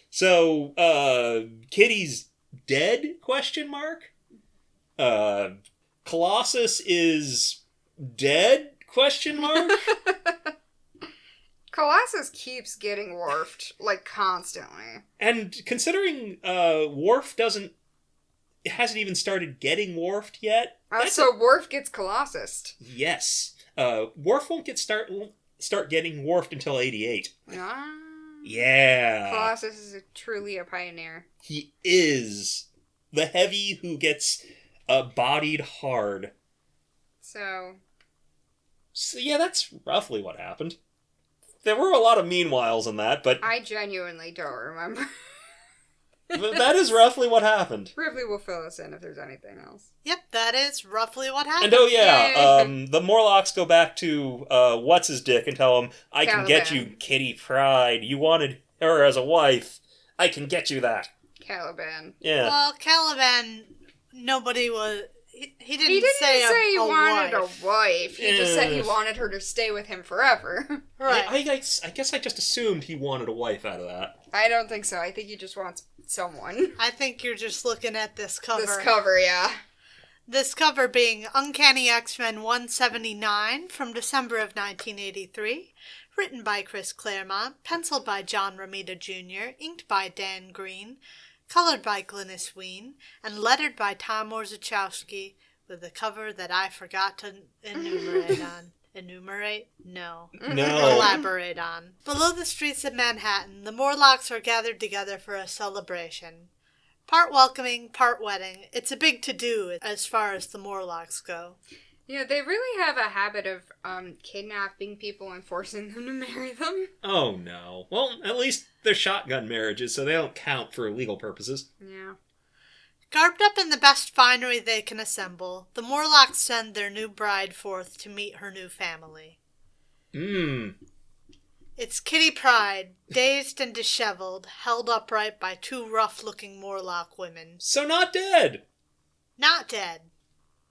So, Kitty's dead? Question mark. Colossus is dead? Question mark. Colossus keeps getting warped, like, constantly. And considering Worf hasn't even started getting warped yet. So Worf gets Colossus. Yes. Worf won't start getting warped until 88. Ah. Yeah. Colossus is truly a pioneer. He is the heavy who gets bodied hard. So yeah, that's roughly what happened. There were a lot of meanwhiles in that, but... I genuinely don't remember. But that is roughly what happened. Ripley will fill us in if there's anything else. Yep, that is roughly what happened. And oh yeah, the Morlocks go back to What's-His-Dick and tell him, I can get you Kitty Pryde. You wanted her as a wife. I can get you that. Caliban. Yeah. Well, Caliban, nobody was... He didn't say he wanted wife. a wife. He just said he wanted her to stay with him forever. Right. I guess I just assumed he wanted a wife out of that. I don't think so. I think he just wants someone. I think you're just looking at this cover. This cover, yeah. This cover being Uncanny X-Men 179 from December of 1983, written by Chris Claremont, penciled by John Romita Jr., inked by Dan Green, colored by Glynis Wein, and lettered by Tom Orzechowski, with a cover that I forgot to enumerate on. Enumerate? No. Elaborate on. Below the streets of Manhattan, the Morlocks are gathered together for a celebration. Part welcoming, part wedding. It's a big to-do as far as the Morlocks go. Yeah, they really have a habit of kidnapping people and forcing them to marry them. Oh no. Well, at least they're shotgun marriages, so they don't count for legal purposes. Yeah. Garbed up in the best finery they can assemble, the Morlocks send their new bride forth to meet her new family. It's Kitty Pryde, dazed and disheveled, held upright by two rough-looking Morlock women. So not dead! Not dead.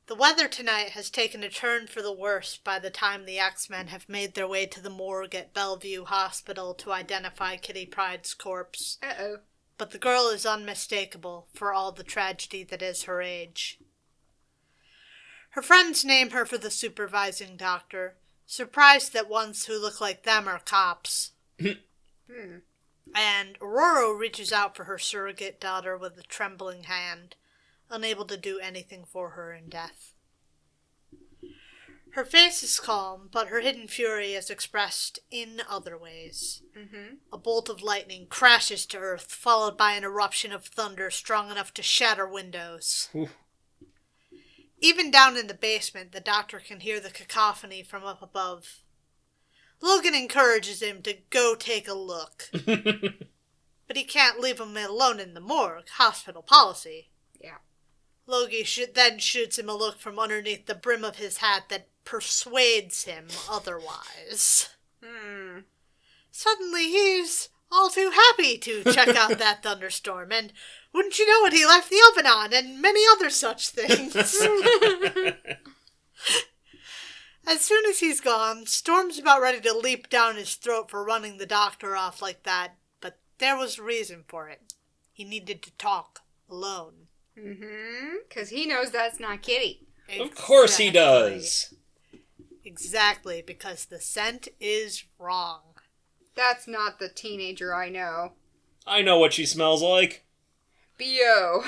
The weather tonight has taken a turn for the worse by the time the X-Men have made their way to the morgue at Bellevue Hospital to identify Kitty Pryde's corpse. Uh-oh. But the girl is unmistakable for all the tragedy that is her age. Her friends name her for the supervising doctor, surprised that ones who look like them are cops. And Aurora reaches out for her surrogate daughter with a trembling hand, unable to do anything for her in death. Her face is calm, but her hidden fury is expressed in other ways. A bolt of lightning crashes to Earth, followed by an eruption of thunder strong enough to shatter windows. Oof. Even down in the basement, the doctor can hear the cacophony from up above. Logan encourages him to go take a look. But he can't leave him alone in the morgue, hospital policy. Yeah. Logie then shoots him a look from underneath the brim of his hat that persuades him otherwise. Suddenly he's all too happy to check out that thunderstorm, and wouldn't you know it, he left the oven on, and many other such things. As soon as he's gone, Storm's about ready to leap down his throat for running the doctor off like that, but there was a reason for it. He needed to talk alone. Because he knows that's not Kitty. Of course he does. Exactly, because the scent is wrong. That's not the teenager I know. I know what she smells like. B.O.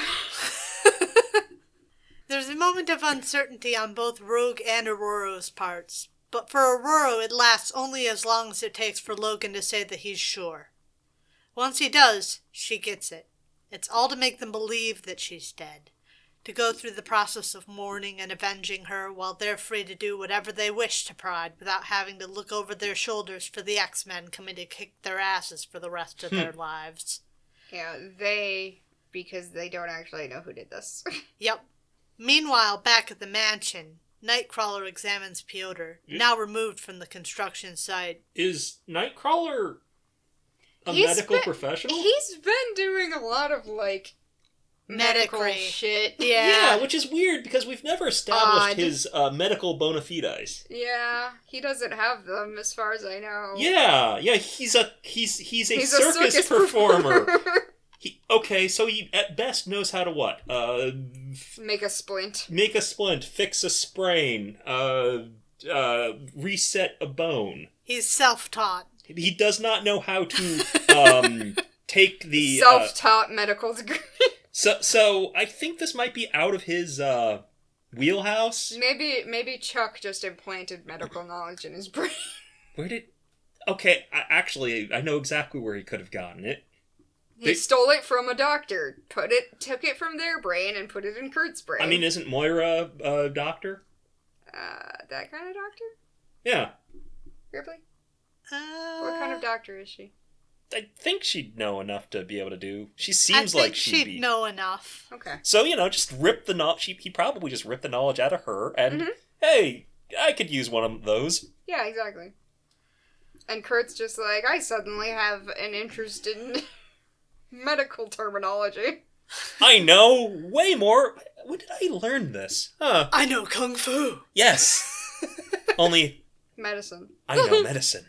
There's a moment of uncertainty on both Rogue and Aurora's parts, but for Aurora it lasts only as long as it takes for Logan to say that he's sure. Once he does, she gets it. It's all to make them believe that she's dead, to go through the process of mourning and avenging her while they're free to do whatever they wish to Pryde without having to look over their shoulders for the X-Men coming to kick their asses for the rest of their lives. Yeah, because they don't actually know who did this. Yep. Meanwhile, back at the mansion, Nightcrawler examines Piotr, now removed from the construction site. Is Nightcrawler a medical professional? He's been doing a lot of, medical shit. Yeah, which is weird because we've never established his medical bona fides. Yeah, he doesn't have them as far as I know. Yeah, he's a circus performer. So he at best knows how to what? Make a splint. Make a splint, fix a sprain, reset a bone. He's self-taught. He does not know how to take the self-taught medical degree. So I think this might be out of his wheelhouse. Maybe Chuck just implanted medical knowledge in his brain. I know exactly where he could have gotten it. He stole it from a doctor, took it from their brain, and put it in Kurt's brain. I mean, isn't Moira a doctor? That kind of doctor? Yeah. Really? What kind of doctor is she? I think she'd know enough to be able to do. She seems like she'd know enough. Okay. So, just rip the knowledge. He probably just ripped the knowledge out of her, and hey, I could use one of those. Yeah, exactly. And Kurt's just like, I suddenly have an interest in medical terminology. I know way more. When did I learn this? I know Kung Fu. Yes. Only medicine. I know medicine.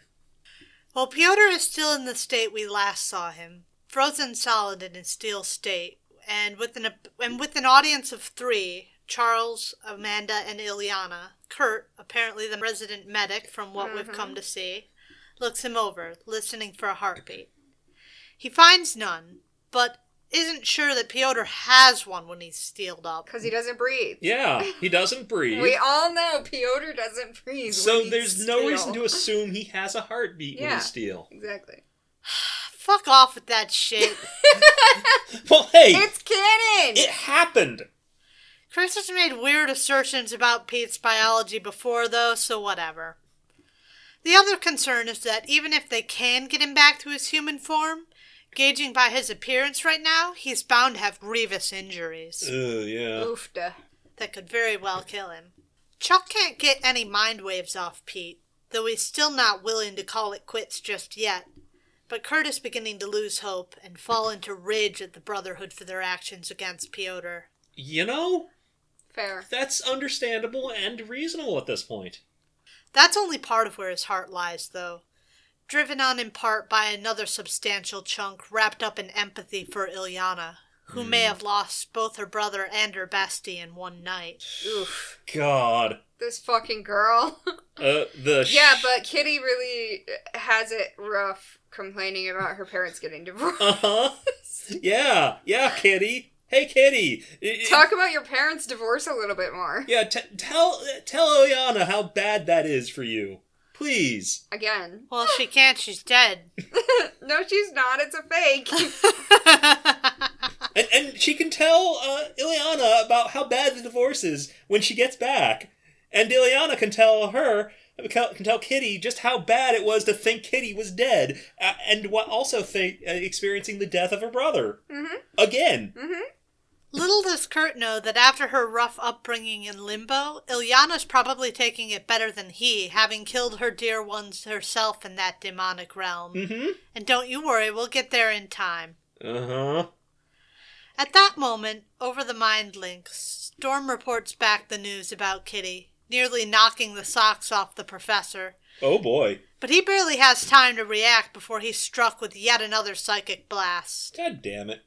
Well, Piotr is still in the state we last saw him, frozen solid in his steel state, and with an audience of 3, Charles, Amanda, and Ileana, Kurt, apparently the resident medic from what we've come to see, looks him over, listening for a heartbeat. He finds none, but isn't sure that Piotr has one when he's steeled up. Because he doesn't breathe. Yeah, he doesn't breathe. We all know Piotr doesn't breathe. So there's no reason to assume he has a heartbeat when he's steel. Exactly. Fuck off with that shit. Well, hey! It's canon! It happened! Chris has made weird assertions about Pete's biology before, though, so whatever. The other concern is that even if they can get him back to his human form, gauging by his appearance right now, he's bound to have grievous injuries. Yeah. Oofda. That could very well kill him. Chuck can't get any mind waves off Pete, though he's still not willing to call it quits just yet. But Kurt is beginning to lose hope and fall into rage at the Brotherhood for their actions against Piotr. You know, Fair. that's understandable and reasonable at this point. That's only part of where his heart lies, though. Driven on in part by another substantial chunk wrapped up in empathy for Ilyana, who may have lost both her brother and her bestie in one night. Oof. God. This fucking girl. Yeah, but Kitty really has it rough complaining about her parents getting divorced. Uh-huh. Yeah, Kitty. Hey, Kitty. Talk about your parents' divorce a little bit more. Yeah, tell Ilyana how bad that is for you. Please. Again. Well, she can't. She's dead. No, she's not. It's a fake. And she can tell Ilyana about how bad the divorce is when she gets back. And Ilyana can tell Kitty just how bad it was to think Kitty was dead. And also experiencing the death of her brother. Mm-hmm. Again. Mm-hmm. Little does Kurt know that after her rough upbringing in Limbo, Ilyana's probably taking it better than he, having killed her dear ones herself in that demonic realm. Mm-hmm. And don't you worry, we'll get there in time. Uh-huh. At that moment, over the mind links, Storm reports back the news about Kitty, nearly knocking the socks off the professor. Oh boy. But he barely has time to react before he's struck with yet another psychic blast. God damn it.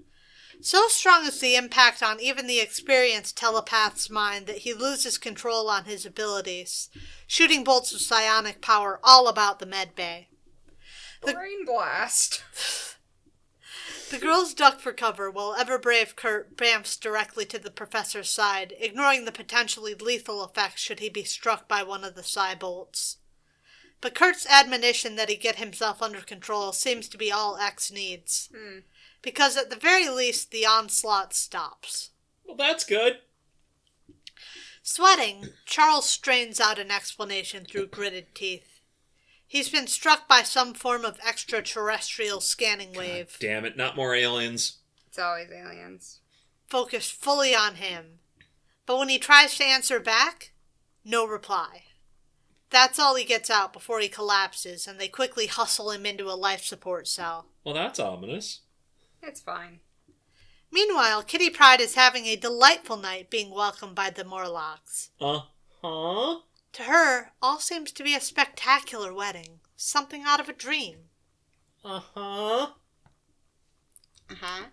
So strong is the impact on even the experienced telepath's mind that he loses control on his abilities, shooting bolts of psionic power all about the medbay. Brain blast. The girls duck for cover while ever-brave Kurt bamfs directly to the professor's side, ignoring the potentially lethal effects should he be struck by one of the psi bolts. But Kurt's admonition that he get himself under control seems to be all X needs. Because at the very least, the onslaught stops. Well, that's good. Sweating, Charles strains out an explanation through gritted teeth. He's been struck by some form of extraterrestrial scanning wave. God damn it, not more aliens. It's always aliens. Focused fully on him. But when he tries to answer back, no reply. That's all he gets out before he collapses, and they quickly hustle him into a life support cell. Well, that's ominous. It's fine. Meanwhile, Kitty Pryde is having a delightful night being welcomed by the Morlocks. Uh-huh. To her, all seems to be a spectacular wedding. Something out of a dream. Uh-huh. Uh-huh.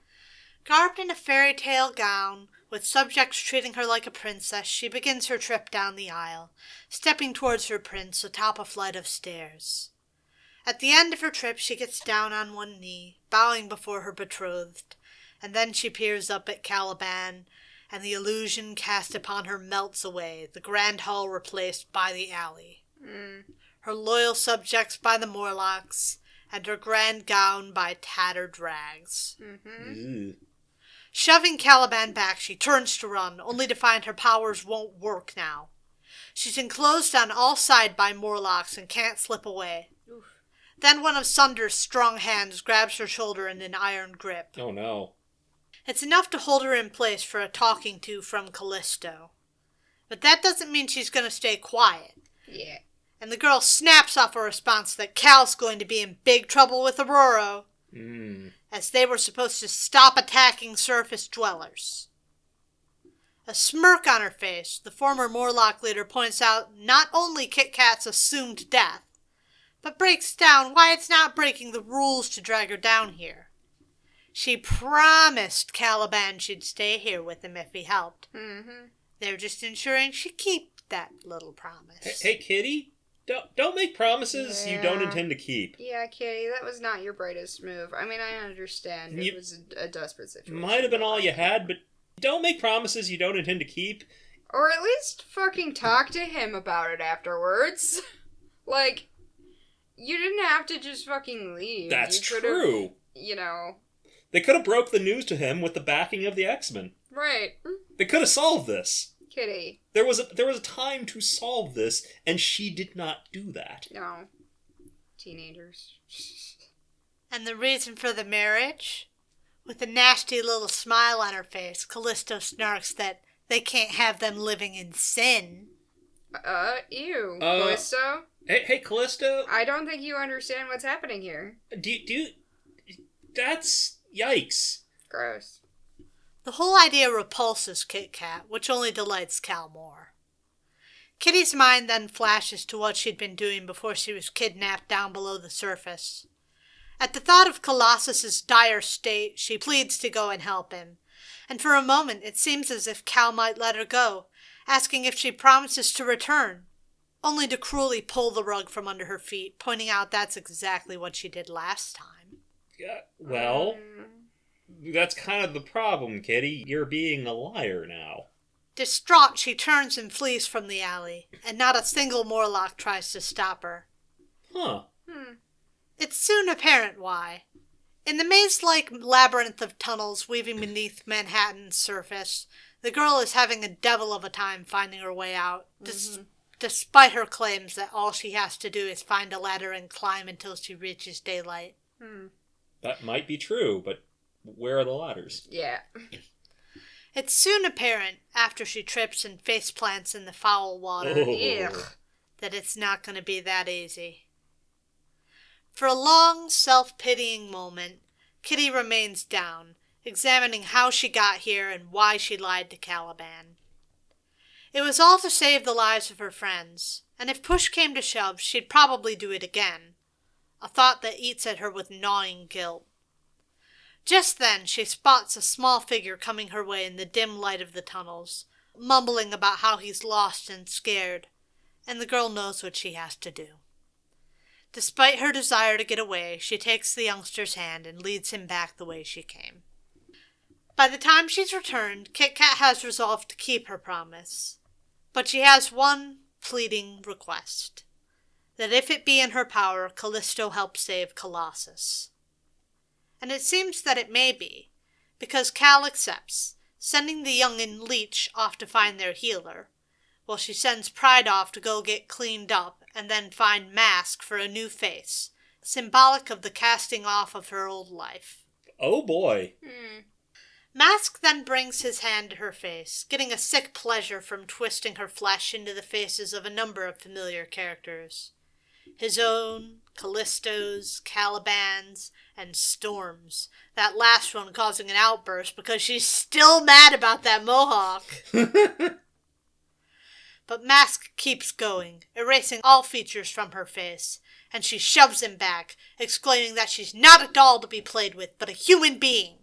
Garbed in a fairy tale gown, with subjects treating her like a princess, she begins her trip down the aisle, stepping towards her prince atop a flight of stairs. At the end of her trip, she gets down on one knee, bowing before her betrothed, and then she peers up at Caliban, and the illusion cast upon her melts away, the grand hall replaced by the alley. Her loyal subjects by the Morlocks, and her grand gown by tattered rags. Shoving Caliban back, she turns to run, only to find her powers won't work now. She's enclosed on all sides by Morlocks and can't slip away. Then one of Sunder's strong hands grabs her shoulder in an iron grip. Oh no. It's enough to hold her in place for a talking to from Callisto. But that doesn't mean she's going to stay quiet. Yeah. And the girl snaps off a response that Cal's going to be in big trouble with Aurora, as they were supposed to stop attacking surface dwellers. A smirk on her face, the former Morlock leader points out not only Kit Kat's assumed death, but breaks down why it's not breaking the rules to drag her down here. She promised Caliban she'd stay here with him if he helped. They're just ensuring she keep that little promise. Hey, Kitty, don't make promises you don't intend to keep. Yeah, Kitty, that was not your brightest move. I mean, I understand it was a desperate situation. Might have been all you had, but don't make promises you don't intend to keep. Or at least fucking talk to him about it afterwards. Like, you didn't have to just fucking leave. That's true. You know. They could have broke the news to him with the backing of the X-Men. Right. They could have solved this. Kitty. There was a time to solve this, and she did not do that. No. Teenagers. And the reason for the marriage? With a nasty little smile on her face, Callisto snarks that they can't have them living in sin. Ew. Callisto? Hey, Callisto. I don't think you understand what's happening here. That's yikes. Gross. The whole idea repulses Kit Kat, which only delights Cal more. Kitty's mind then flashes to what she'd been doing before she was kidnapped down below the surface. At the thought of Colossus's dire state, she pleads to go and help him, and for a moment it seems as if Cal might let her go, asking if she promises to return, only to cruelly pull the rug from under her feet, pointing out that's exactly what she did last time. Well, that's kind of the problem, Kitty. You're being a liar now. Distraught, she turns and flees from the alley, and not a single Morlock tries to stop her. Huh. It's soon apparent why. In the maze-like labyrinth of tunnels weaving beneath Manhattan's surface, the girl is having a devil of a time finding her way out, despite her claims that all she has to do is find a ladder and climb until she reaches daylight. That might be true, but where are the ladders? Yeah. It's soon apparent, after she trips and face plants in the foul water, that it's not going to be that easy. For a long, self-pitying moment, Kitty remains down, examining how she got here and why she lied to Caliban. It was all to save the lives of her friends, and if push came to shove, she'd probably do it again, a thought that eats at her with gnawing guilt. Just then, she spots a small figure coming her way in the dim light of the tunnels, mumbling about how he's lost and scared, and the girl knows what she has to do. Despite her desire to get away, she takes the youngster's hand and leads him back the way she came. By the time she's returned, Kit Kat has resolved to keep her promise, but she has one pleading request, that if it be in her power, Callisto help save Colossus. And it seems that it may be, because Cal accepts, sending the youngin' Leech off to find their healer, while she sends Pryde off to go get cleaned up and then find Mask for a new face, symbolic of the casting off of her old life. Oh boy. Mask then brings his hand to her face, getting a sick pleasure from twisting her flesh into the faces of a number of familiar characters. His own, Callisto's, Caliban's, and Storm's, that last one causing an outburst because she's still mad about that mohawk. But Mask keeps going, erasing all features from her face, and she shoves him back, exclaiming that she's not a doll to be played with, but a human being.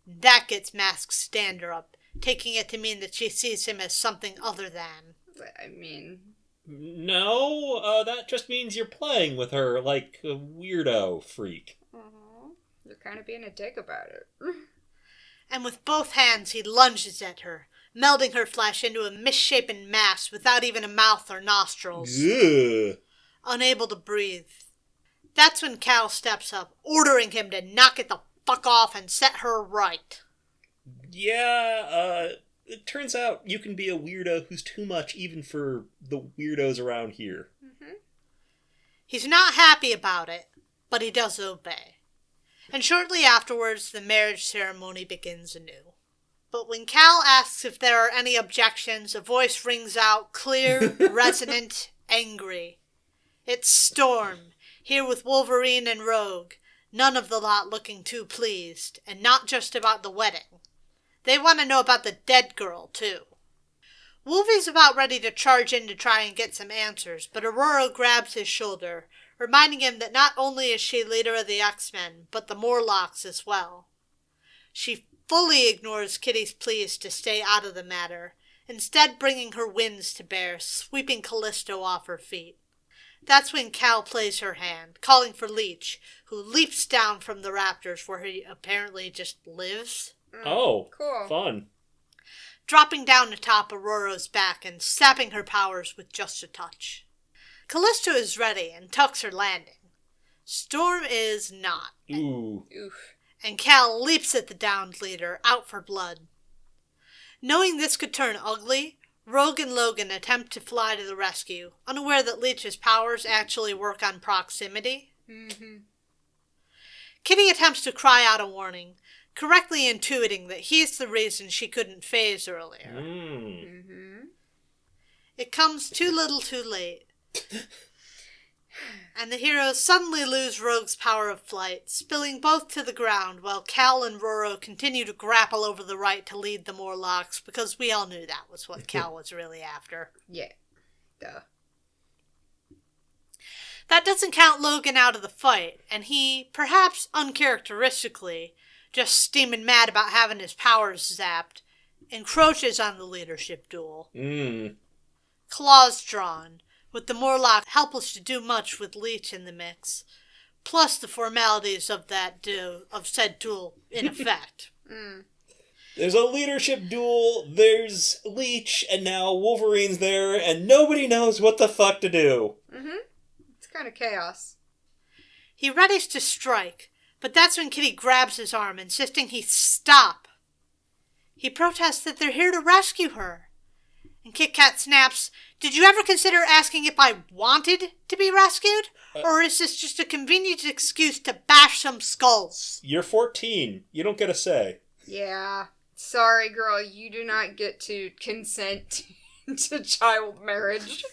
That gets Mask's stander up, taking it to mean that she sees him as something other than. I mean... No, that just means you're playing with her like a weirdo freak. You're kind of being a dick about it. And with both hands he lunges at her, melding her flesh into a misshapen mass without even a mouth or nostrils. Ugh. Unable to breathe. That's when Cal steps up, ordering him to knock it the fuck off and set her right. Yeah, it turns out you can be a weirdo who's too much even for the weirdos around here. He's not happy about it, but he does obey. And shortly afterwards, the marriage ceremony begins anew. But when Cal asks if there are any objections, a voice rings out, clear, resonant, angry. It's Storm, here with Wolverine and Rogue, none of the lot looking too pleased, and not just about the wedding. They want to know about the dead girl, too. Wolvie's about ready to charge in to try and get some answers, but Aurora grabs his shoulder, reminding him that not only is she leader of the X-Men, but the Morlocks as well. She fully ignores Kitty's pleas to stay out of the matter, instead bringing her winds to bear, sweeping Callisto off her feet. That's when Cal plays her hand, calling for Leech, who leaps down from the raptors where he apparently just lives. Oh, cool. Fun. Dropping down atop Aurora's back and sapping her powers with just a touch. Callisto is ready and tucks her landing. Storm is not. Ooh. Oof. And Cal leaps at the downed leader, out for blood. Knowing this could turn ugly, Rogue and Logan attempt to fly to the rescue, unaware that Leech's powers actually work on proximity. Kitty attempts to cry out a warning, correctly intuiting that he's the reason she couldn't phase earlier. It comes too little too late. And the heroes suddenly lose Rogue's power of flight, spilling both to the ground, while Cal and Roro continue to grapple over the right to lead the Morlocks, because we all knew that was what Cal was really after. Yeah. Duh. That doesn't count Logan out of the fight, and he, perhaps uncharacteristically, just steaming mad about having his powers zapped, encroaches on the leadership duel. Claws drawn, with the Morlock helpless to do much with Leech in the mix, plus the formalities of said duel in effect. There's a leadership duel, there's Leech, and now Wolverine's there, and nobody knows what the fuck to do. It's kind of chaos. He readies to strike, but that's when Kitty grabs his arm, insisting he stop. He protests that they're here to rescue her. And Kit Kat snaps, "Did you ever consider asking if I wanted to be rescued? Or is this just a convenient excuse to bash some skulls?" You're 14. You don't get a say. Yeah. Sorry, girl. You do not get to consent to child marriage.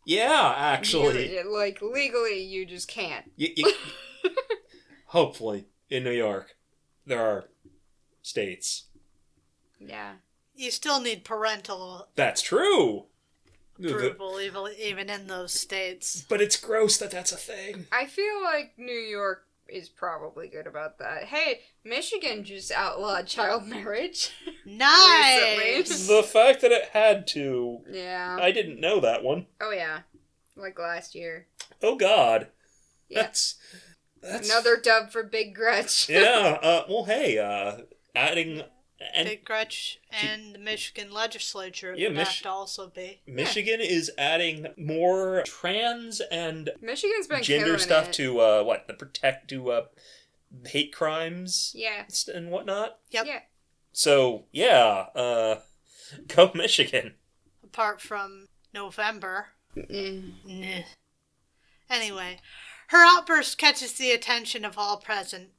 Yeah, actually. Like, legally, you just can't. Hopefully, in New York, there are states. Yeah. You still need parental That's true. approval, even in those states. But it's gross that that's a thing. I feel like New York is probably good about that. Hey, Michigan just outlawed child marriage. Nice! The fact that it had to. Yeah. I didn't know that one. Oh, yeah. Like last year. Oh, God. Yeah. That's Another dub for Big Gretch. Yeah, well, hey, adding... Big Gretch and the Michigan legislature to also be. Michigan is adding more trans and Michigan's been gender stuff it. to hate crimes. Yeah. And whatnot. Yep. Yeah. So go Michigan. Apart from November. Mm. Anyway, her outburst catches the attention of all present.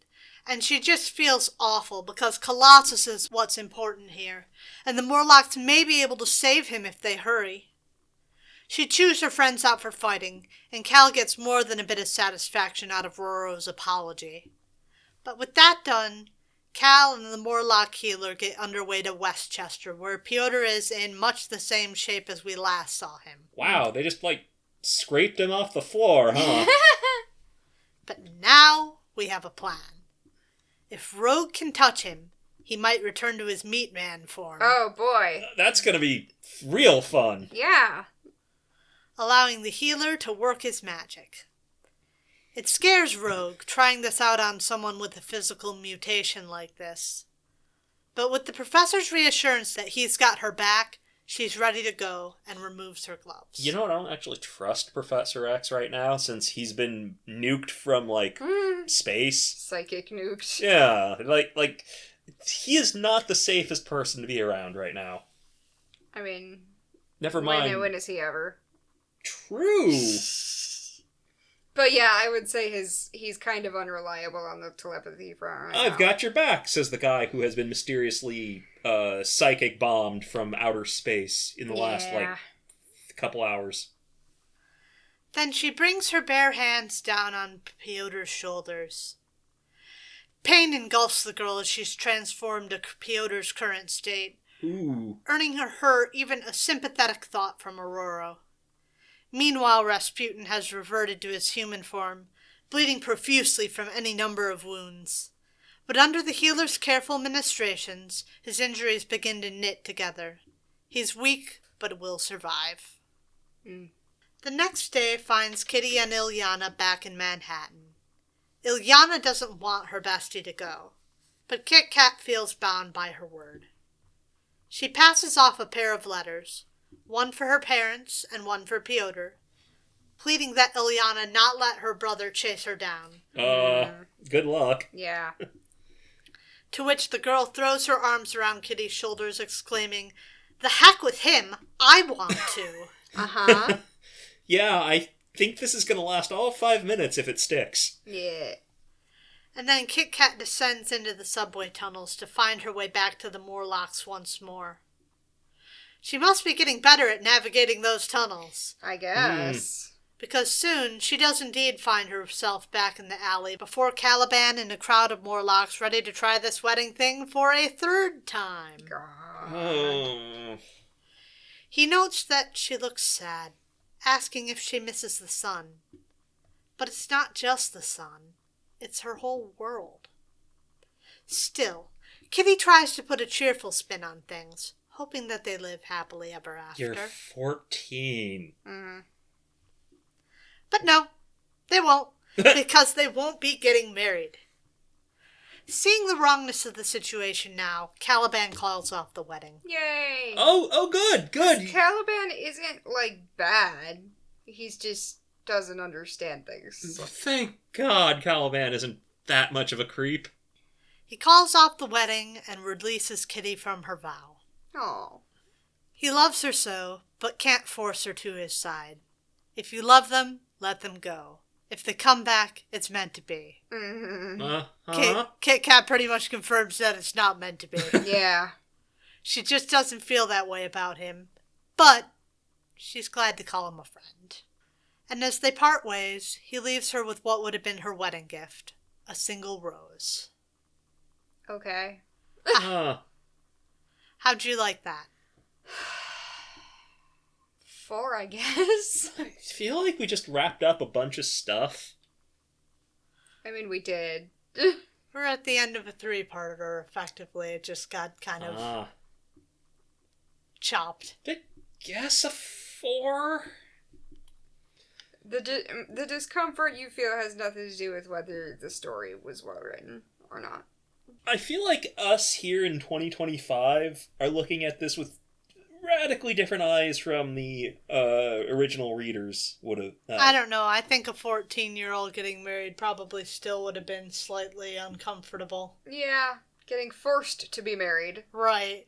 And she just feels awful because Colossus is what's important here, and the Morlocks may be able to save him if they hurry. She chews her friends out for fighting, and Cal gets more than a bit of satisfaction out of Roro's apology. But with that done, Cal and the Morlock healer get underway to Westchester, where Piotr is in much the same shape as we last saw him. Wow, they just, scraped him off the floor, huh? But now we have a plan. If Rogue can touch him, he might return to his meat man form. Oh, boy. That's gonna be real fun. Yeah. Allowing the healer to work his magic. It scares Rogue, trying this out on someone with a physical mutation like this. But with the professor's reassurance that he's got her back, she's ready to go and removes her gloves. You know what? I don't actually trust Professor X right now since he's been nuked from, space. Psychic nukes. Yeah, he is not the safest person to be around right now. I mean... Never mind. When is he ever? True. But yeah, I would say he's kind of unreliable on the telepathy front right now. I've got your back, says the guy who has been mysteriously psychic bombed from outer space in the last, couple hours. Then she brings her bare hands down on Piotr's shoulders. Pain engulfs the girl as she's transformed to Piotr's current state, earning her even a sympathetic thought from Aurora. Meanwhile, Rasputin has reverted to his human form, bleeding profusely from any number of wounds. But under the healer's careful ministrations, his injuries begin to knit together. He's weak, but will survive. The next day finds Kitty and Illyana back in Manhattan. Illyana doesn't want her bestie to go, but Kit Kat feels bound by her word. She passes off a pair of letters, one for her parents and one for Piotr, pleading that Illyana not let her brother chase her down. Good luck. Yeah. To which the girl throws her arms around Kitty's shoulders, exclaiming, "The heck with him! I want to!" Uh-huh. Yeah, I think this is going to last all 5 minutes if it sticks. Yeah. And then Kit Kat descends into the subway tunnels to find her way back to the Morlocks once more. She must be getting better at navigating those tunnels. I guess. Because soon she does indeed find herself back in the alley before Caliban and a crowd of Morlocks ready to try this wedding thing for a third time. Oh. He notes that she looks sad, asking if she misses the sun. But it's not just the sun. It's her whole world. Still, Kitty tries to put a cheerful spin on things, hoping that they live happily ever after. You're 14. Mm-hmm. But no, they won't, because they won't be getting married. Seeing the wrongness of the situation now, Caliban calls off the wedding. Yay! Oh, good. Caliban isn't, bad. He's just doesn't understand things. Thank God Caliban isn't that much of a creep. He calls off the wedding and releases Kitty from her vow. Oh. He loves her so, but can't force her to his side. If you love them, let them go. If they come back, it's meant to be. Mm-hmm. Kit Kat pretty much confirms that it's not meant to be. Yeah. She just doesn't feel that way about him. But she's glad to call him a friend. And as they part ways, he leaves her with what would have been her wedding gift. A single rose. Okay. How'd you like that? 4, I guess. I feel like we just wrapped up a bunch of stuff. I mean, we did. We're at the end of a 3-parter, effectively. It just got kind of chopped. I guess a 4? The discomfort you feel has nothing to do with whether the story was well written or not. I feel like us here in 2025 are looking at this with radically different eyes from the original readers would have. I don't know. I think a 14-year-old getting married probably still would have been slightly uncomfortable. Yeah, getting forced to be married. Right.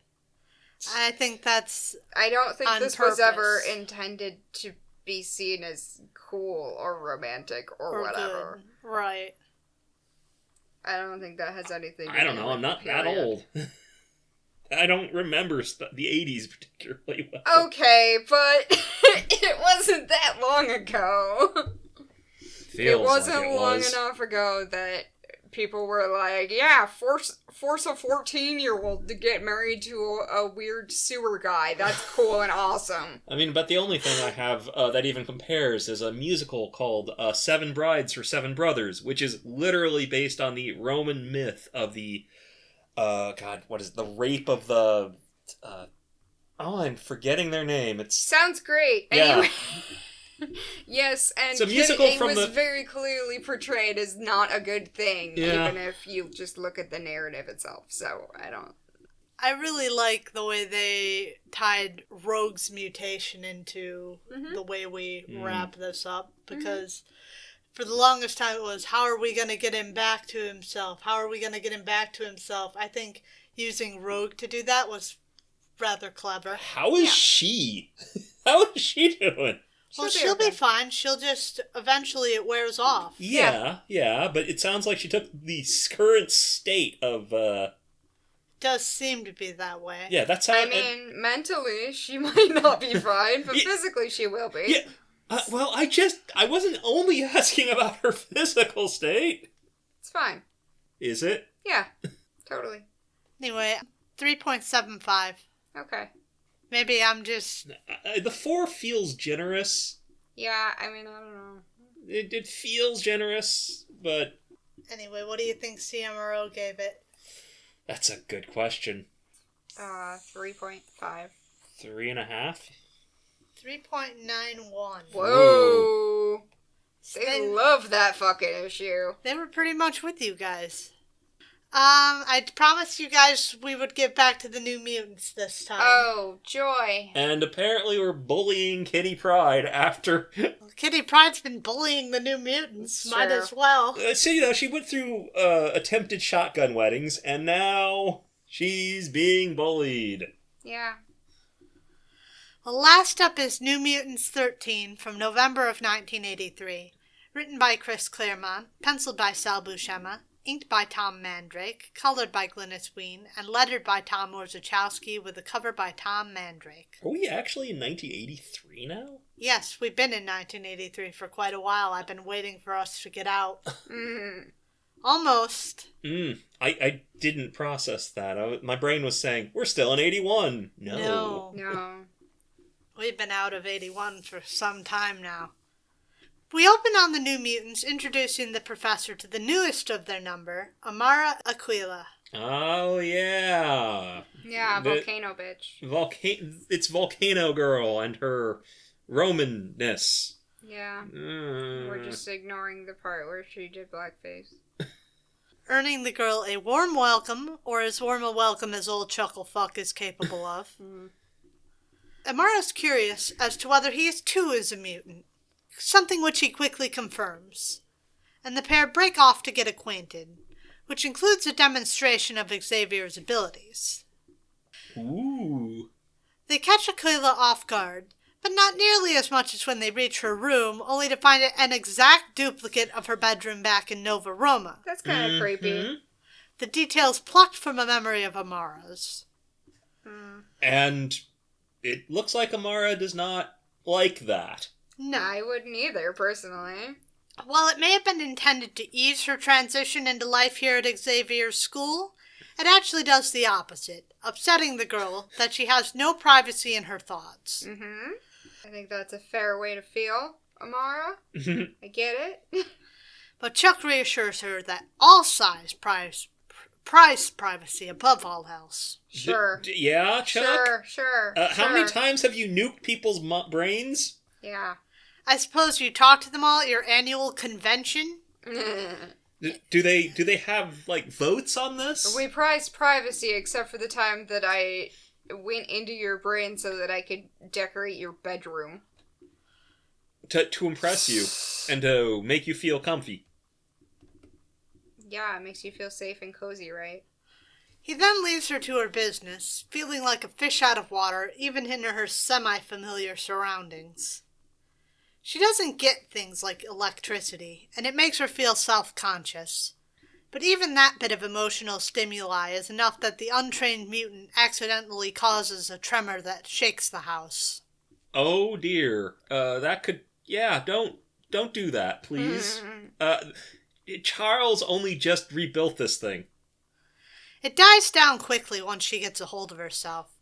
I think that's I don't think on this was ever purpose. intended to be seen as cool or romantic or whatever. Good. Right. I don't think that has anything to do I don't know. with I'm not the that period. old. I don't remember the 80s particularly well. Okay, but it wasn't that long ago. Feels it wasn't like it long was. enough ago that people were like, yeah, force a 14-year-old to get married to a weird sewer guy. That's cool and awesome. I mean, but the only thing I have that even compares is a musical called 7 Brides for 7 Brothers, which is literally based on the Roman myth of the the rape of the I'm forgetting their name. It's Sounds great. Yeah. Anyway. Yes, and It's a musical it from was the- very clearly portrayed as not a good thing, Yeah. even if you just look at the narrative itself. So, I really like the way they tied Rogue's mutation into the way we wrap this up, because for the longest time it was, how are we going to get him back to himself? How are we going to get him back to himself? I think using Rogue to do that was rather clever. How is she? How is she doing? Well, she'll be okay. fine. She'll just, eventually it wears off. Yeah, but it sounds like she took the current state of Does seem to be that way. yeah, that's how I mean, mentally, she might not be fine, but physically she will be. yeah. Well, I wasn't only asking about her physical state. It's fine. Is it? Yeah, totally. Anyway, 3.75. Okay. Maybe I'm just... The 4 feels generous. Yeah, I mean, I don't know. It feels generous, but Anyway, what do you think CMRO gave it? that's a good question. 3.5. 3.5? 3.91. Whoa! They They- love that fucking issue. They were pretty much with you guys. I promised you guys we would get back to the New Mutants this time. Oh, joy. And apparently we're bullying Kitty Pryde after... Kitty Pryde's been bullying the New Mutants. Might Sure. as well. So, she went through attempted shotgun weddings, and now she's being bullied. Yeah. Well, last up is New Mutants 13 from November of 1983. Written by Chris Claremont, penciled by Sal Buscema, inked by Tom Mandrake, colored by Glynis Wein, and lettered by Tom Orzechowski with a cover by Tom Mandrake. Are we actually in 1983 now? Yes, we've been in 1983 for quite a while. I've been waiting for us to get out. Almost. I didn't process that. My brain was saying, we're still in 81. No. We've been out of 81 for some time now. We open on the New Mutants introducing the professor to the newest of their number, Amara Aquila. Oh, yeah. Yeah, Volcano bitch. It's Volcano Girl and her Romanness. Yeah. We're just ignoring the part where she did blackface. Earning the girl a warm welcome, or as warm a welcome as old Chucklefuck is capable of. Amara's curious as to whether he too is a mutant, something which he quickly confirms, and the pair break off to get acquainted, which includes a demonstration of Xavier's abilities. Ooh. They catch Aquila off guard, but not nearly as much as when they reach her room, only to find it an exact duplicate of her bedroom back in Nova Roma. That's kind of creepy. The details plucked from a memory of Amara's. And it looks like Amara does not like that. No. I wouldn't either, personally. While it may have been intended to ease her transition into life here at Xavier's school, it actually does the opposite, upsetting the girl that she has no privacy in her thoughts. I think that's a fair way to feel, Amara. I get it. But Chuck reassures her that all size prize privacy above all else. Sure. Yeah, Chuck? Sure. How many times have you nuked people's brains? Yeah. I suppose you talk to them all at your annual convention? Do they have, like, votes on this? We prize privacy except for the time that I went into your brain so that I could decorate your bedroom. To impress you and to make you feel comfy. Yeah, it makes you feel safe and cozy, right? He then leaves her to her business, feeling like a fish out of water, even in her semi-familiar surroundings. She doesn't get things like electricity, and it makes her feel self-conscious. But even that bit of emotional stimuli is enough that the untrained mutant accidentally causes a tremor that shakes the house. Oh dear. That could... Yeah, don't do that, please. Charles only just rebuilt this thing. It dies down quickly once she gets a hold of herself.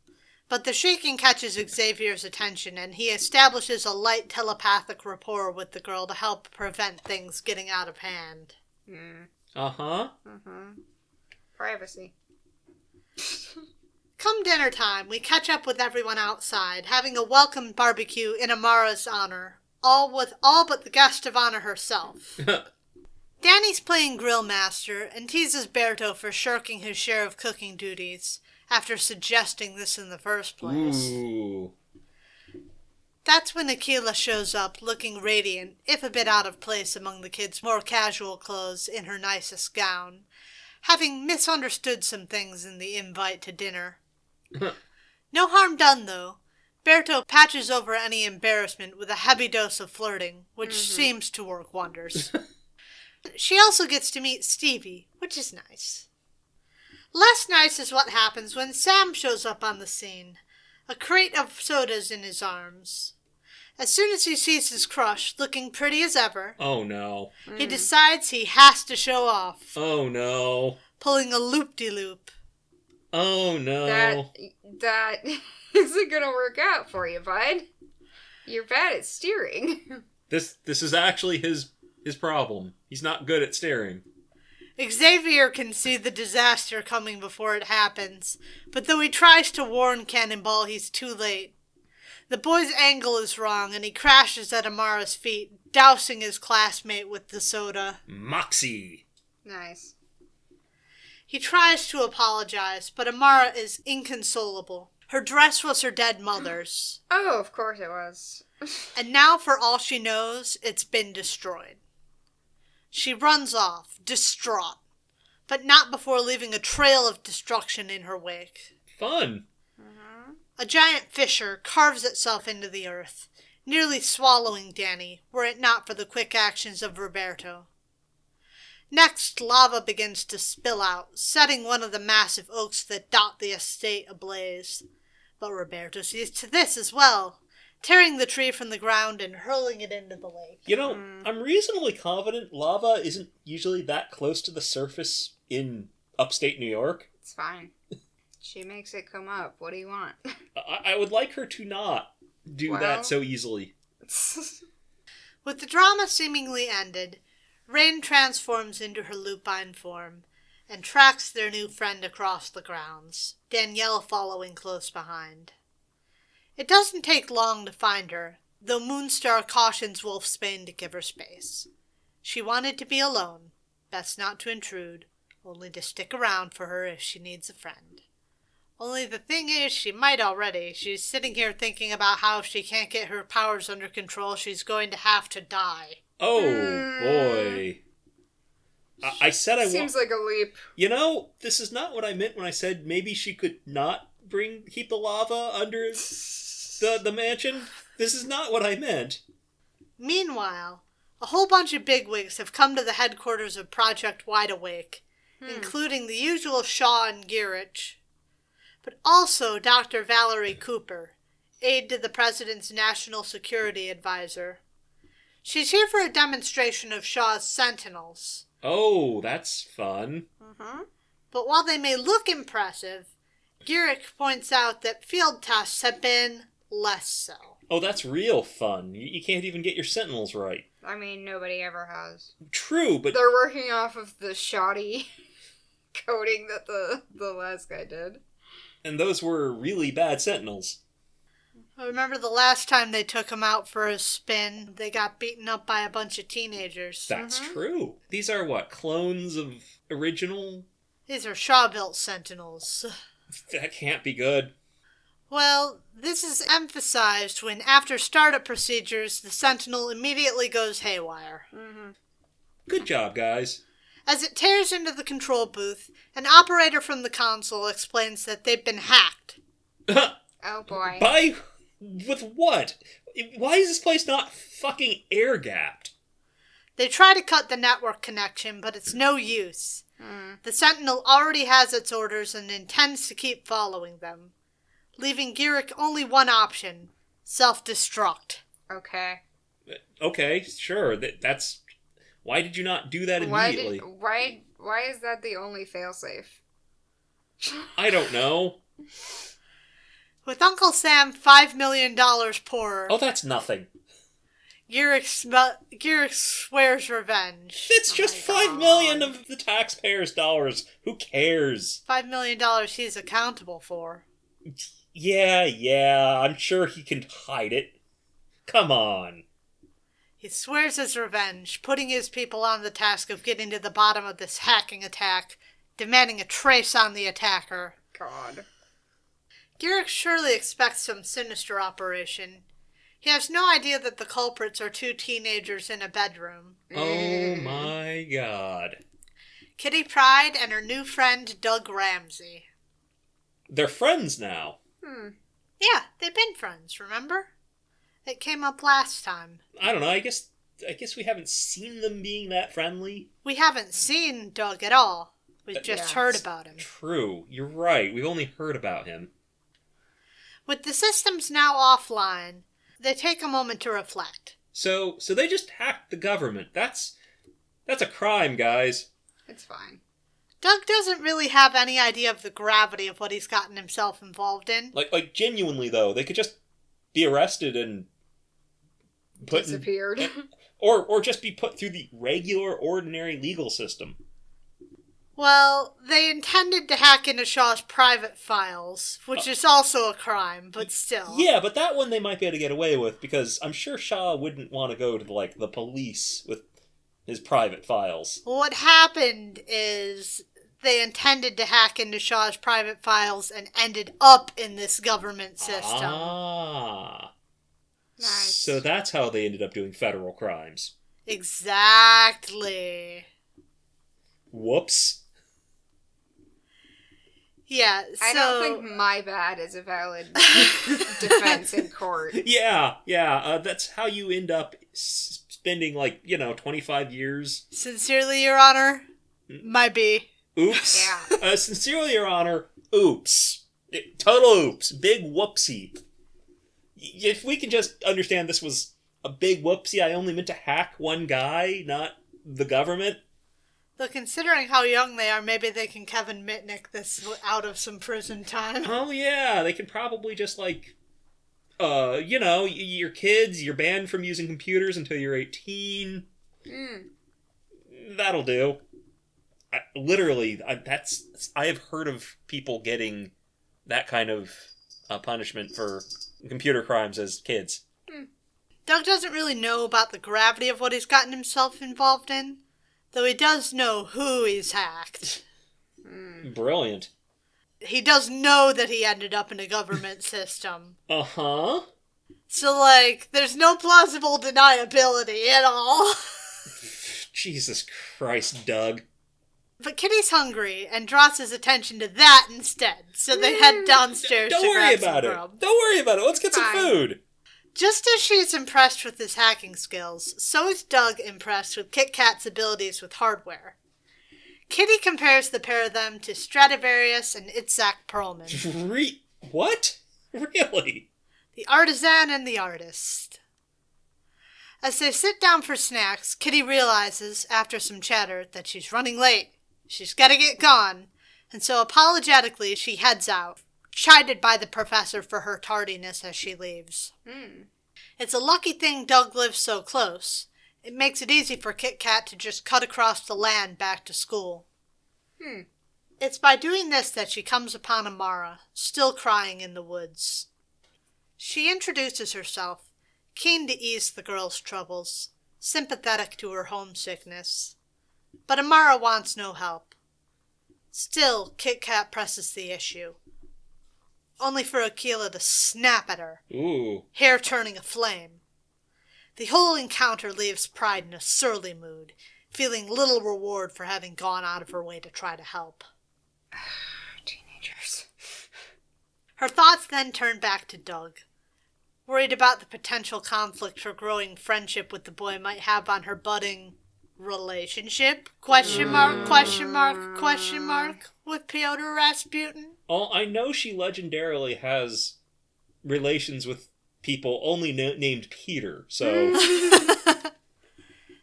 But the shaking catches Xavier's attention, and he establishes a light telepathic rapport with the girl to help prevent things getting out of hand. Privacy. Come dinner time, we catch up with everyone outside, having a welcome barbecue in Amara's honor, all but the guest of honor herself. Danny's playing grill master and teases Berto for shirking his share of cooking duties after suggesting this in the first place. Ooh. That's when Aquila shows up, looking radiant, if a bit out of place among the kids' more casual clothes in her nicest gown, having misunderstood some things in the invite to dinner. No harm done, though. Berto patches over any embarrassment with a heavy dose of flirting, which seems to work wonders. She also gets to meet Stevie, which is nice. Less nice is what happens when Sam shows up on the scene, a crate of sodas in his arms. As soon as he sees his crush, looking pretty as ever, Oh no. he decides he has to show off, Oh no. pulling a loop-de-loop. Oh no. That isn't gonna work out for you, bud. You're bad at steering. This is actually his problem. He's not good at steering. Xavier can see the disaster coming before it happens, but though he tries to warn Cannonball, he's too late. The boy's angle is wrong, and he crashes at Amara's feet, dousing his classmate with the soda. Moxie. Nice. He tries to apologize, but Amara is inconsolable. Her dress was her dead mother's, Oh, of course it was. and now, for all she knows, it's been destroyed. She runs off, distraught, but not before leaving a trail of destruction in her wake. Fun. A giant fissure carves itself into the earth, nearly swallowing Danny, were it not for the quick actions of Roberto. Next, lava begins to spill out, setting one of the massive oaks that dot the estate ablaze. But Roberto sees to this as well, tearing the tree from the ground and hurling it into the lake. You know, I'm reasonably confident lava isn't usually that close to the surface in upstate New York. It's fine. She makes it come up. What do you want? I would like her to not do that so easily. With the drama seemingly ended, Rain transforms into her lupine form and tracks their new friend across the grounds, Danielle following close behind. It doesn't take long to find her, though Moonstar cautions Wolfsbane to give her space. She wanted to be alone, best not to intrude, only to stick around for her if she needs a friend. Only the thing is, she might already. She's sitting here thinking about how if she can't get her powers under control, she's going to have to die. Oh, boy. I said I want... Seems like a leap. You know, this is not what I meant when I said maybe she could not keep the lava under the mansion. This is not what I meant. Meanwhile, a whole bunch of bigwigs have come to the headquarters of Project Wide Awake, including the usual Shaw and Gierich, but also Dr. Valerie Cooper, aide to the President's National Security Advisor. She's here for a demonstration of Shaw's Sentinels. Oh, that's fun. But while they may look impressive, Gierich points out that field tests have been less so. Oh, that's real fun. You can't even get your Sentinels right. I mean, nobody ever has. True, but... They're working off of the shoddy coding that the last guy did. And those were really bad Sentinels. I remember the last time they took him out for a spin, they got beaten up by a bunch of teenagers. That's true. These are, what, clones of original? These are Shaw-built Sentinels. That can't be good. Well, this is emphasized when, after startup procedures, the Sentinel immediately goes haywire. Good job, guys. As it tears into the control booth, an operator from the console explains that they've been hacked. Oh boy. With what? Why is this place not fucking air-gapped? They try to cut the network connection, but it's no use. The Sentinel already has its orders and intends to keep following them, leaving Gierich only one option: self-destruct. Okay. Okay, sure. That's... Why did you not do that immediately? Why is that the only failsafe? I don't know. With Uncle Sam $5 million poorer... Oh, that's nothing. Gierich swears revenge. It's just $5 million of the taxpayers' dollars. Who cares? $5 million he's accountable for. Yeah, I'm sure he can hide it. Come on. He swears his revenge, putting his people on the task of getting to the bottom of this hacking attack, demanding a trace on the attacker. God. Gierich surely expects some sinister operation. He has no idea that the culprits are two teenagers in a bedroom. Oh my god. Kitty Pryde and her new friend, Doug Ramsey. They're friends now. Yeah, they've been friends, remember? It came up last time. I don't know, I guess we haven't seen them being that friendly. We haven't seen Doug at all. We've just heard about him. True, you're right. We've only heard about him. With the systems now offline, they take a moment to reflect. So they just hacked the government. That's a crime, guys. It's fine. Doug doesn't really have any idea of the gravity of what he's gotten himself involved in. Like genuinely though, they could just be arrested and disappeared. Or just be put through the regular, ordinary legal system. Well, they intended to hack into Shaw's private files, which is also a crime, but still. Yeah, but that one they might be able to get away with, because I'm sure Shaw wouldn't want to go to, the police with his private files. What happened is they intended to hack into Shaw's private files and ended up in this government system. Ah. Nice. So that's how they ended up doing federal crimes. Exactly. Whoops. Yeah, so... I don't think my bad is a valid defense in court. Yeah, that's how you end up spending, 25 years. Sincerely, Your Honor, might be. Oops. Yeah. Sincerely, Your Honor, oops. Total oops. Big whoopsie. if we can just understand this was a big whoopsie, I only meant to hack one guy, not the government. Though considering how young they are, maybe they can Kevin Mitnick this out of some prison time. Oh yeah, they can probably just your kids, you're banned from using computers until you're 18. That'll do. I have heard of people getting that kind of punishment for computer crimes as kids. Doug doesn't really know about the gravity of what he's gotten himself involved in, though he does know who he's hacked. Brilliant. He does know that he ended up in a government system. Uh-huh. So, there's no plausible deniability at all. Jesus Christ, Doug. But Kitty's hungry and draws his attention to that instead, so they head downstairs to grab some grub. Don't worry about it. Let's get some food. Just as she is impressed with his hacking skills, so is Doug impressed with Kit Kat's abilities with hardware. Kitty compares the pair of them to Stradivarius and Itzhak Perlman. What? Really? The artisan and the artist. As they sit down for snacks, Kitty realizes, after some chatter, that she's running late. She's gotta get gone, and so apologetically she heads out, chided by the professor for her tardiness as she leaves. It's a lucky thing Doug lives so close. It makes it easy for Kit Kat to just cut across the land back to school. It's by doing this that she comes upon Amara, still crying in the woods. She introduces herself, keen to ease the girl's troubles, sympathetic to her homesickness. But Amara wants no help. Still, Kit Kat presses the issue, only for Akila to snap at her, hair turning aflame. The whole encounter leaves Pryde in a surly mood, feeling little reward for having gone out of her way to try to help. Teenagers. Her thoughts then turn back to Doug, worried about the potential conflict her growing friendship with the boy might have on her budding relationship? Question mark, question mark, question mark, with Pyotr Rasputin? Oh, I know she legendarily has relations with people only named Peter, so...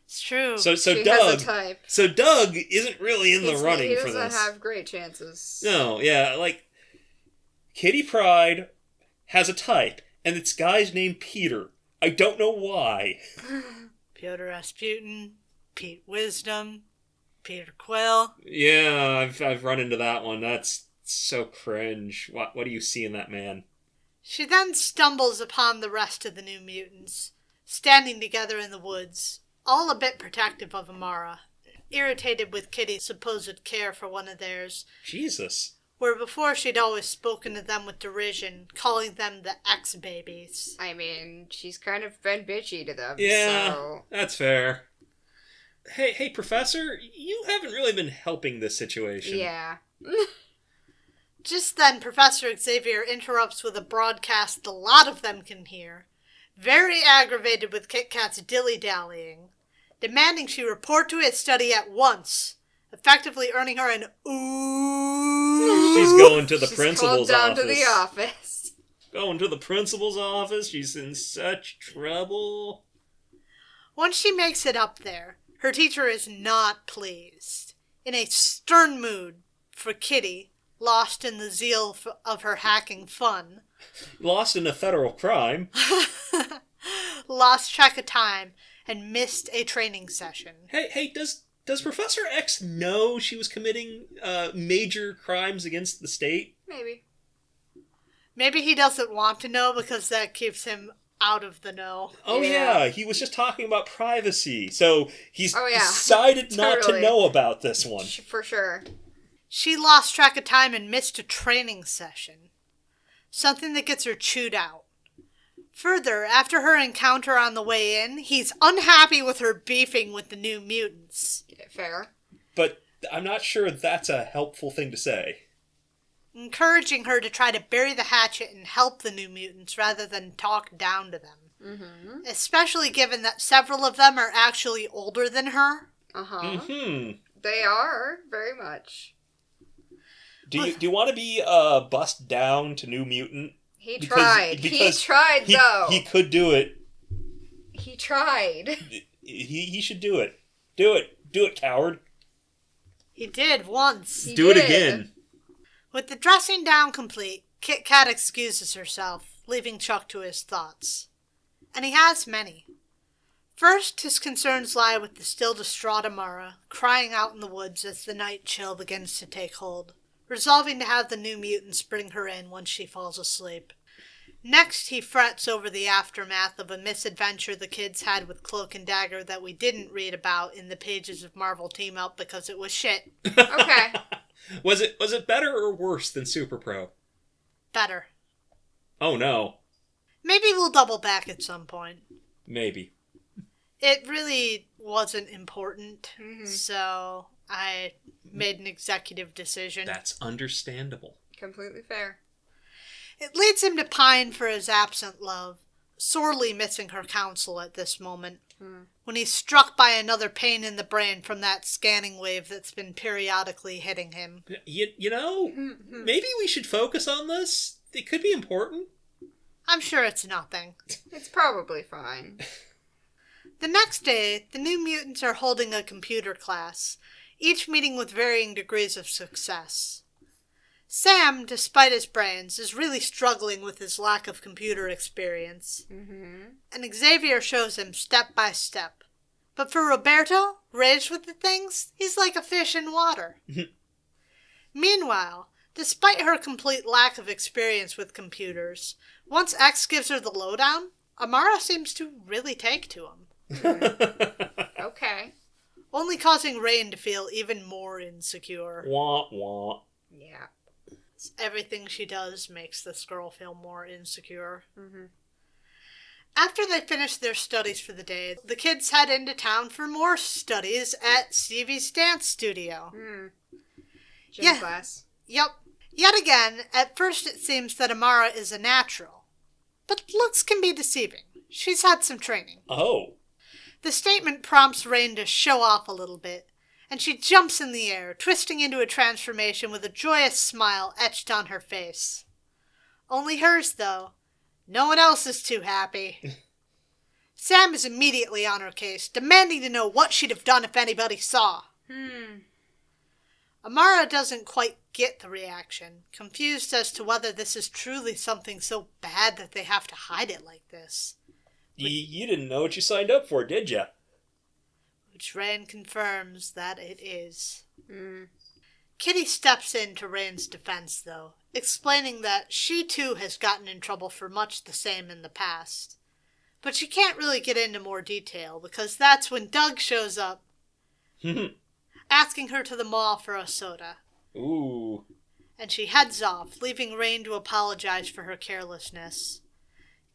It's true. So she Doug... has a type. So Doug isn't really in the running for this. He doesn't have great chances. No, yeah, Kitty Pryde has a type, and it's guy's named Peter. I don't know why. Pyotr Rasputin, Pete Wisdom, Peter Quill. Yeah, I've run into that one. That's so cringe. What do you see in that man? She then stumbles upon the rest of the New Mutants, standing together in the woods, all a bit protective of Amara, irritated with Kitty's supposed care for one of theirs. Jesus. Where before she'd always spoken to them with derision, calling them the X-Babies. I mean, she's kind of been bitchy to them, yeah, so... that's fair. Hey, Professor, you haven't really been helping this situation. Yeah. Just then, Professor Xavier interrupts with a broadcast a lot of them can hear, very aggravated with Kit Kat's dilly-dallying, demanding she report to his study at once, effectively earning her an ooh. She's going to the principal's down office. To the office. Going to the principal's office. She's in such trouble. Once she makes it up there, her teacher is not pleased. In a stern mood for Kitty, lost in the zeal of her hacking fun. Lost in a federal crime. Lost track of time and missed a training session. Hey, does Professor X know she was committing major crimes against the state? Maybe. Maybe he doesn't want to know because that keeps him out of the know. Oh yeah, he was just talking about privacy, so he's decided totally. Not to know about this one. For sure. She lost track of time and missed a training session. Something that gets her chewed out. Further, after her encounter on the way in, he's unhappy with her beefing with the New Mutants. Fair. But I'm not sure that's a helpful thing to say. Encouraging her to try to bury the hatchet and help the New Mutants rather than talk down to them. Mm-hmm. Especially given that several of them are actually older than her. Uh-huh. Mm-hmm. They are, very much. Do you want to be bussed down to New Mutant He tried. He tried, though. He could do it. He tried. He should do it. Do it. Do it, coward. He did once. Do it again. With the dressing down complete, Kit Kat excuses herself, leaving Chuck to his thoughts. And he has many. First, his concerns lie with the still distraught Amara, crying out in the woods as the night chill begins to take hold, resolving to have the New Mutants bring her in once she falls asleep. Next, he frets over the aftermath of a misadventure the kids had with Cloak and Dagger that we didn't read about in the pages of Marvel Team Up because it was shit. Okay. Was it better or worse than SuperPro? Better. Oh no. Maybe we'll double back at some point. Maybe. It really wasn't important, so I made an executive decision. That's understandable. Completely fair. It leads him to pine for his absent love, sorely missing her counsel at this moment, when he's struck by another pain in the brain from that scanning wave that's been periodically hitting him. You know, maybe we should focus on this. It could be important. I'm sure it's nothing. It's probably fine. The next day, the New Mutants are holding a computer class, each meeting with varying degrees of success. Sam, despite his brains, is really struggling with his lack of computer experience. And Xavier shows him step by step. But for Roberto, raised with the things, he's like a fish in water. Meanwhile, despite her complete lack of experience with computers, once X gives her the lowdown, Amara seems to really take to him. Okay. Only causing Rain to feel even more insecure. Wah, wah. Yeah. Everything she does makes this girl feel more insecure. After they finish their studies for the day, the kids head into town for more studies at Stevie's dance studio. Gym class. Yep. Yet again, at first it seems that Amara is a natural. But looks can be deceiving. She's had some training. Oh. The statement prompts Rain to show off a little bit, and she jumps in the air, twisting into a transformation with a joyous smile etched on her face. Only hers, though. No one else is too happy. Sam is immediately on her case, demanding to know what she'd have done if anybody saw. Amara doesn't quite get the reaction, confused as to whether this is truly something so bad that they have to hide it like this. You didn't know what you signed up for, did ya? Which Rain confirms that it is. Kitty steps in to Rain's defense, though, explaining that she too has gotten in trouble for much the same in the past. But she can't really get into more detail, because that's when Doug shows up, asking her to the mall for a soda. Ooh. And she heads off, leaving Rain to apologize for her carelessness.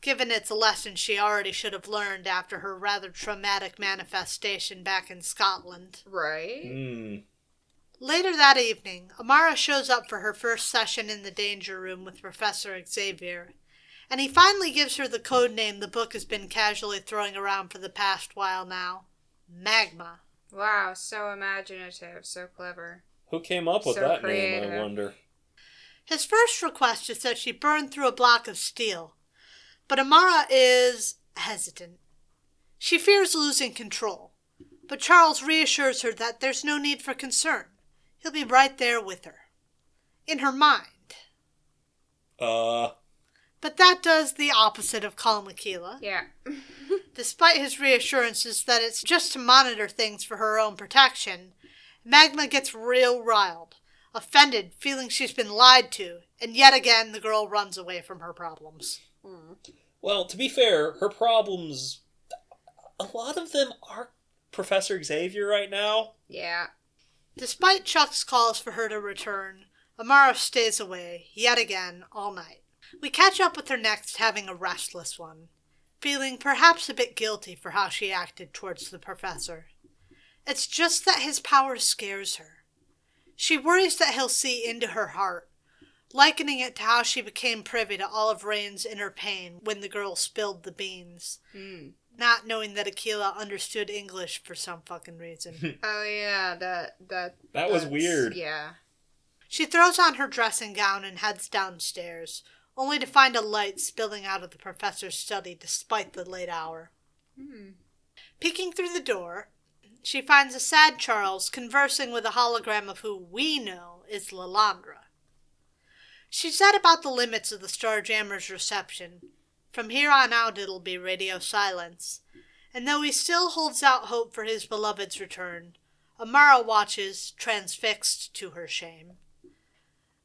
Given it's a lesson she already should have learned after her rather traumatic manifestation back in Scotland. Right. Later that evening, Amara shows up for her first session in the danger room with Professor Xavier, and he finally gives her the code name the book has been casually throwing around for the past while now. Magma. Wow, so imaginative, so clever. Who came up with So that creative. name, I wonder? His first request is that she burn through a block of steel, but Amara is hesitant. She fears losing control, but Charles reassures her that there's no need for concern. He'll be right there with her. In her mind. But that does the opposite of calm Aquila. Yeah. Despite his reassurances that it's just to monitor things for her own protection, Magma gets real riled, offended, feeling she's been lied to, and yet again the girl runs away from her problems. Well, to be fair, her problems, a lot of them are Professor Xavier right now. Yeah. Despite Chuck's calls for her to return, Amara stays away, yet again, all night. We catch up with her next having a restless one, feeling perhaps a bit guilty for how she acted towards the professor. It's just that his power scares her. She worries that he'll see into her heart, likening it to how she became privy to all of Rain's inner pain when the girl spilled the beans, not knowing that Aquila understood English for some fucking reason. Oh yeah, that was weird. Yeah. She throws on her dressing gown and heads downstairs, only to find a light spilling out of the professor's study despite the late hour. Peeking through the door, she finds a sad Charles conversing with a hologram of who we know is Lalandra. She said about the limits of the Starjammer's reception. From here on out it'll be radio silence, and though he still holds out hope for his beloved's return, Amara watches, transfixed to her shame.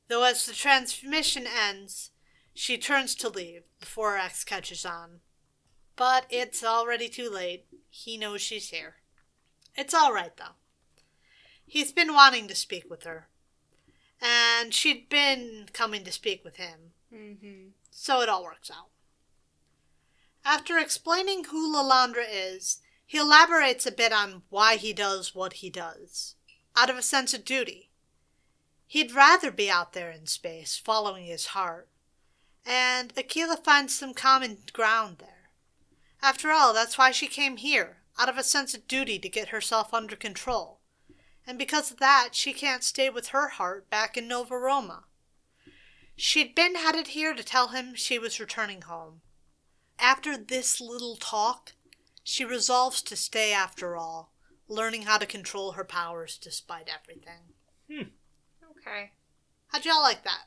Though as the transmission ends, she turns to leave before X catches on. But it's already too late. He knows she's here. It's all right, though. He's been wanting to speak with her, and she'd been coming to speak with him. So it all works out. After explaining who Lalandra is, he elaborates a bit on why he does what he does, out of a sense of duty. He'd rather be out there in space, following his heart, and Aquila finds some common ground there. After all, that's why she came here, out of a sense of duty to get herself under control. And because of that, she can't stay with her heart back in Nova Roma. She'd been headed here to tell him she was returning home. After this little talk, she resolves to stay after all, learning how to control her powers despite everything. Okay. How'd y'all like that?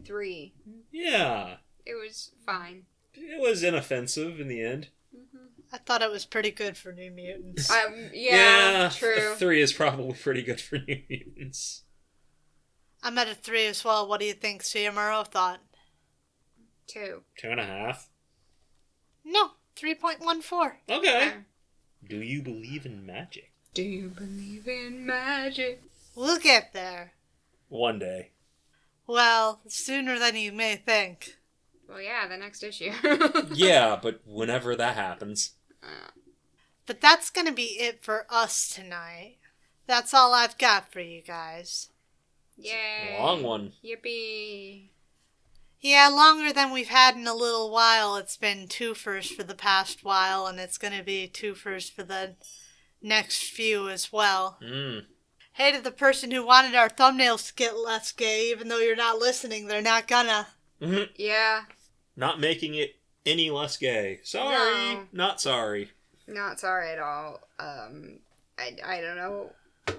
3. Yeah. It was fine. It was inoffensive in the end. I thought it was pretty good for New Mutants. Yeah, true. 3 is probably pretty good for New Mutants. I'm at a 3 as well. What do you think CMRO thought? 2. 2.5. No, 3.14. Okay. Do you believe in magic? Do you believe in magic? We'll get there. One day. Well, sooner than you may think. Well, yeah, the next issue. Yeah, but whenever that happens. But that's going to be it for us tonight. That's all I've got for you guys. Yay. Long one. Yippee. Yeah, longer than we've had in a little while. It's been twofers for the past while, and it's going to be twofers for the next few as well. Hey, to the person who wanted our thumbnails to get less gay, even though you're not listening, they're not gonna. Yeah. Not making it any less gay. Sorry. No. Not sorry. Not sorry at all. I don't know.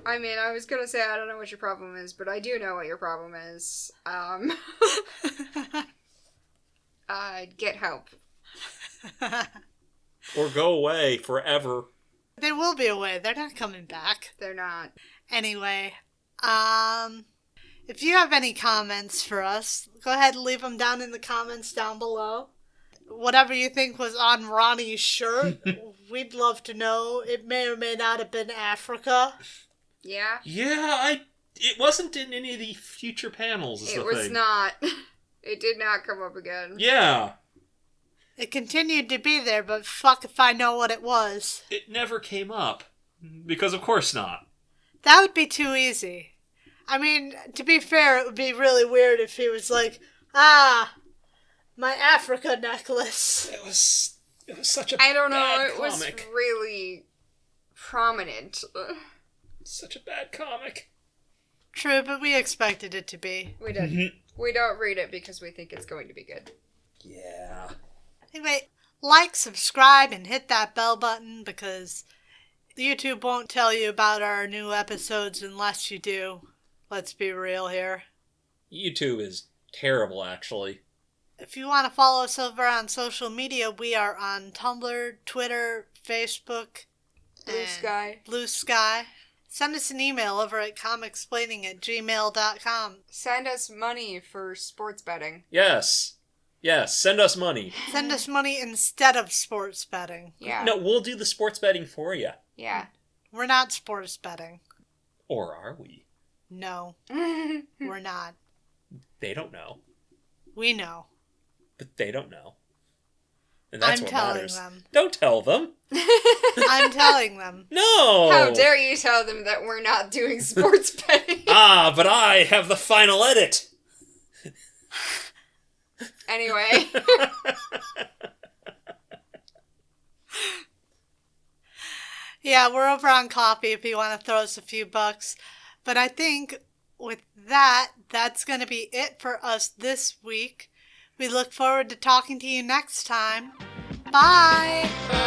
I mean, I was gonna say I don't know what your problem is, but I do know what your problem is. Get help. Or go away forever. They will be away. They're not coming back. They're not. Anyway, if you have any comments for us, go ahead and leave them down in the comments down below. Whatever you think was on Ronnie's shirt, we'd love to know. It may or may not have been Africa. Yeah? Yeah, it wasn't in any of the future panels, is the thing. It was not. It did not come up again. Yeah. It continued to be there, but fuck if I know what it was. It never came up. Because of course not. That would be too easy. I mean, to be fair, it would be really weird if he was like, my Africa necklace. It was such a I don't know, bad it was comic. really prominent. Such a bad comic. True, but we expected it to be. We didn't. We don't read it because we think it's going to be good. Yeah. Anyway, like, subscribe, and hit that bell button because YouTube won't tell you about our new episodes unless you do. Let's be real here. YouTube is terrible, actually. If you want to follow us over on social media, we are on Tumblr, Twitter, Facebook, Blue Sky. Send us an email over at comicsplaining@gmail.com. Send us money for sports betting. Yes. Yes, send us money. Send us money instead of sports betting. Yeah. No, we'll do the sports betting for you. Yeah. We're not sports betting. Or are we? No, we're not. They don't know. We know. But they don't know. And that's I'm what telling matters. them. Don't tell them. I'm telling them. No! How dare you tell them that we're not doing sports betting? But I have the final edit. Anyway. Yeah, we're over on Coffee if you want to throw us a few bucks. But I think with that, that's going to be it for us this week. We look forward to talking to you next time. Bye!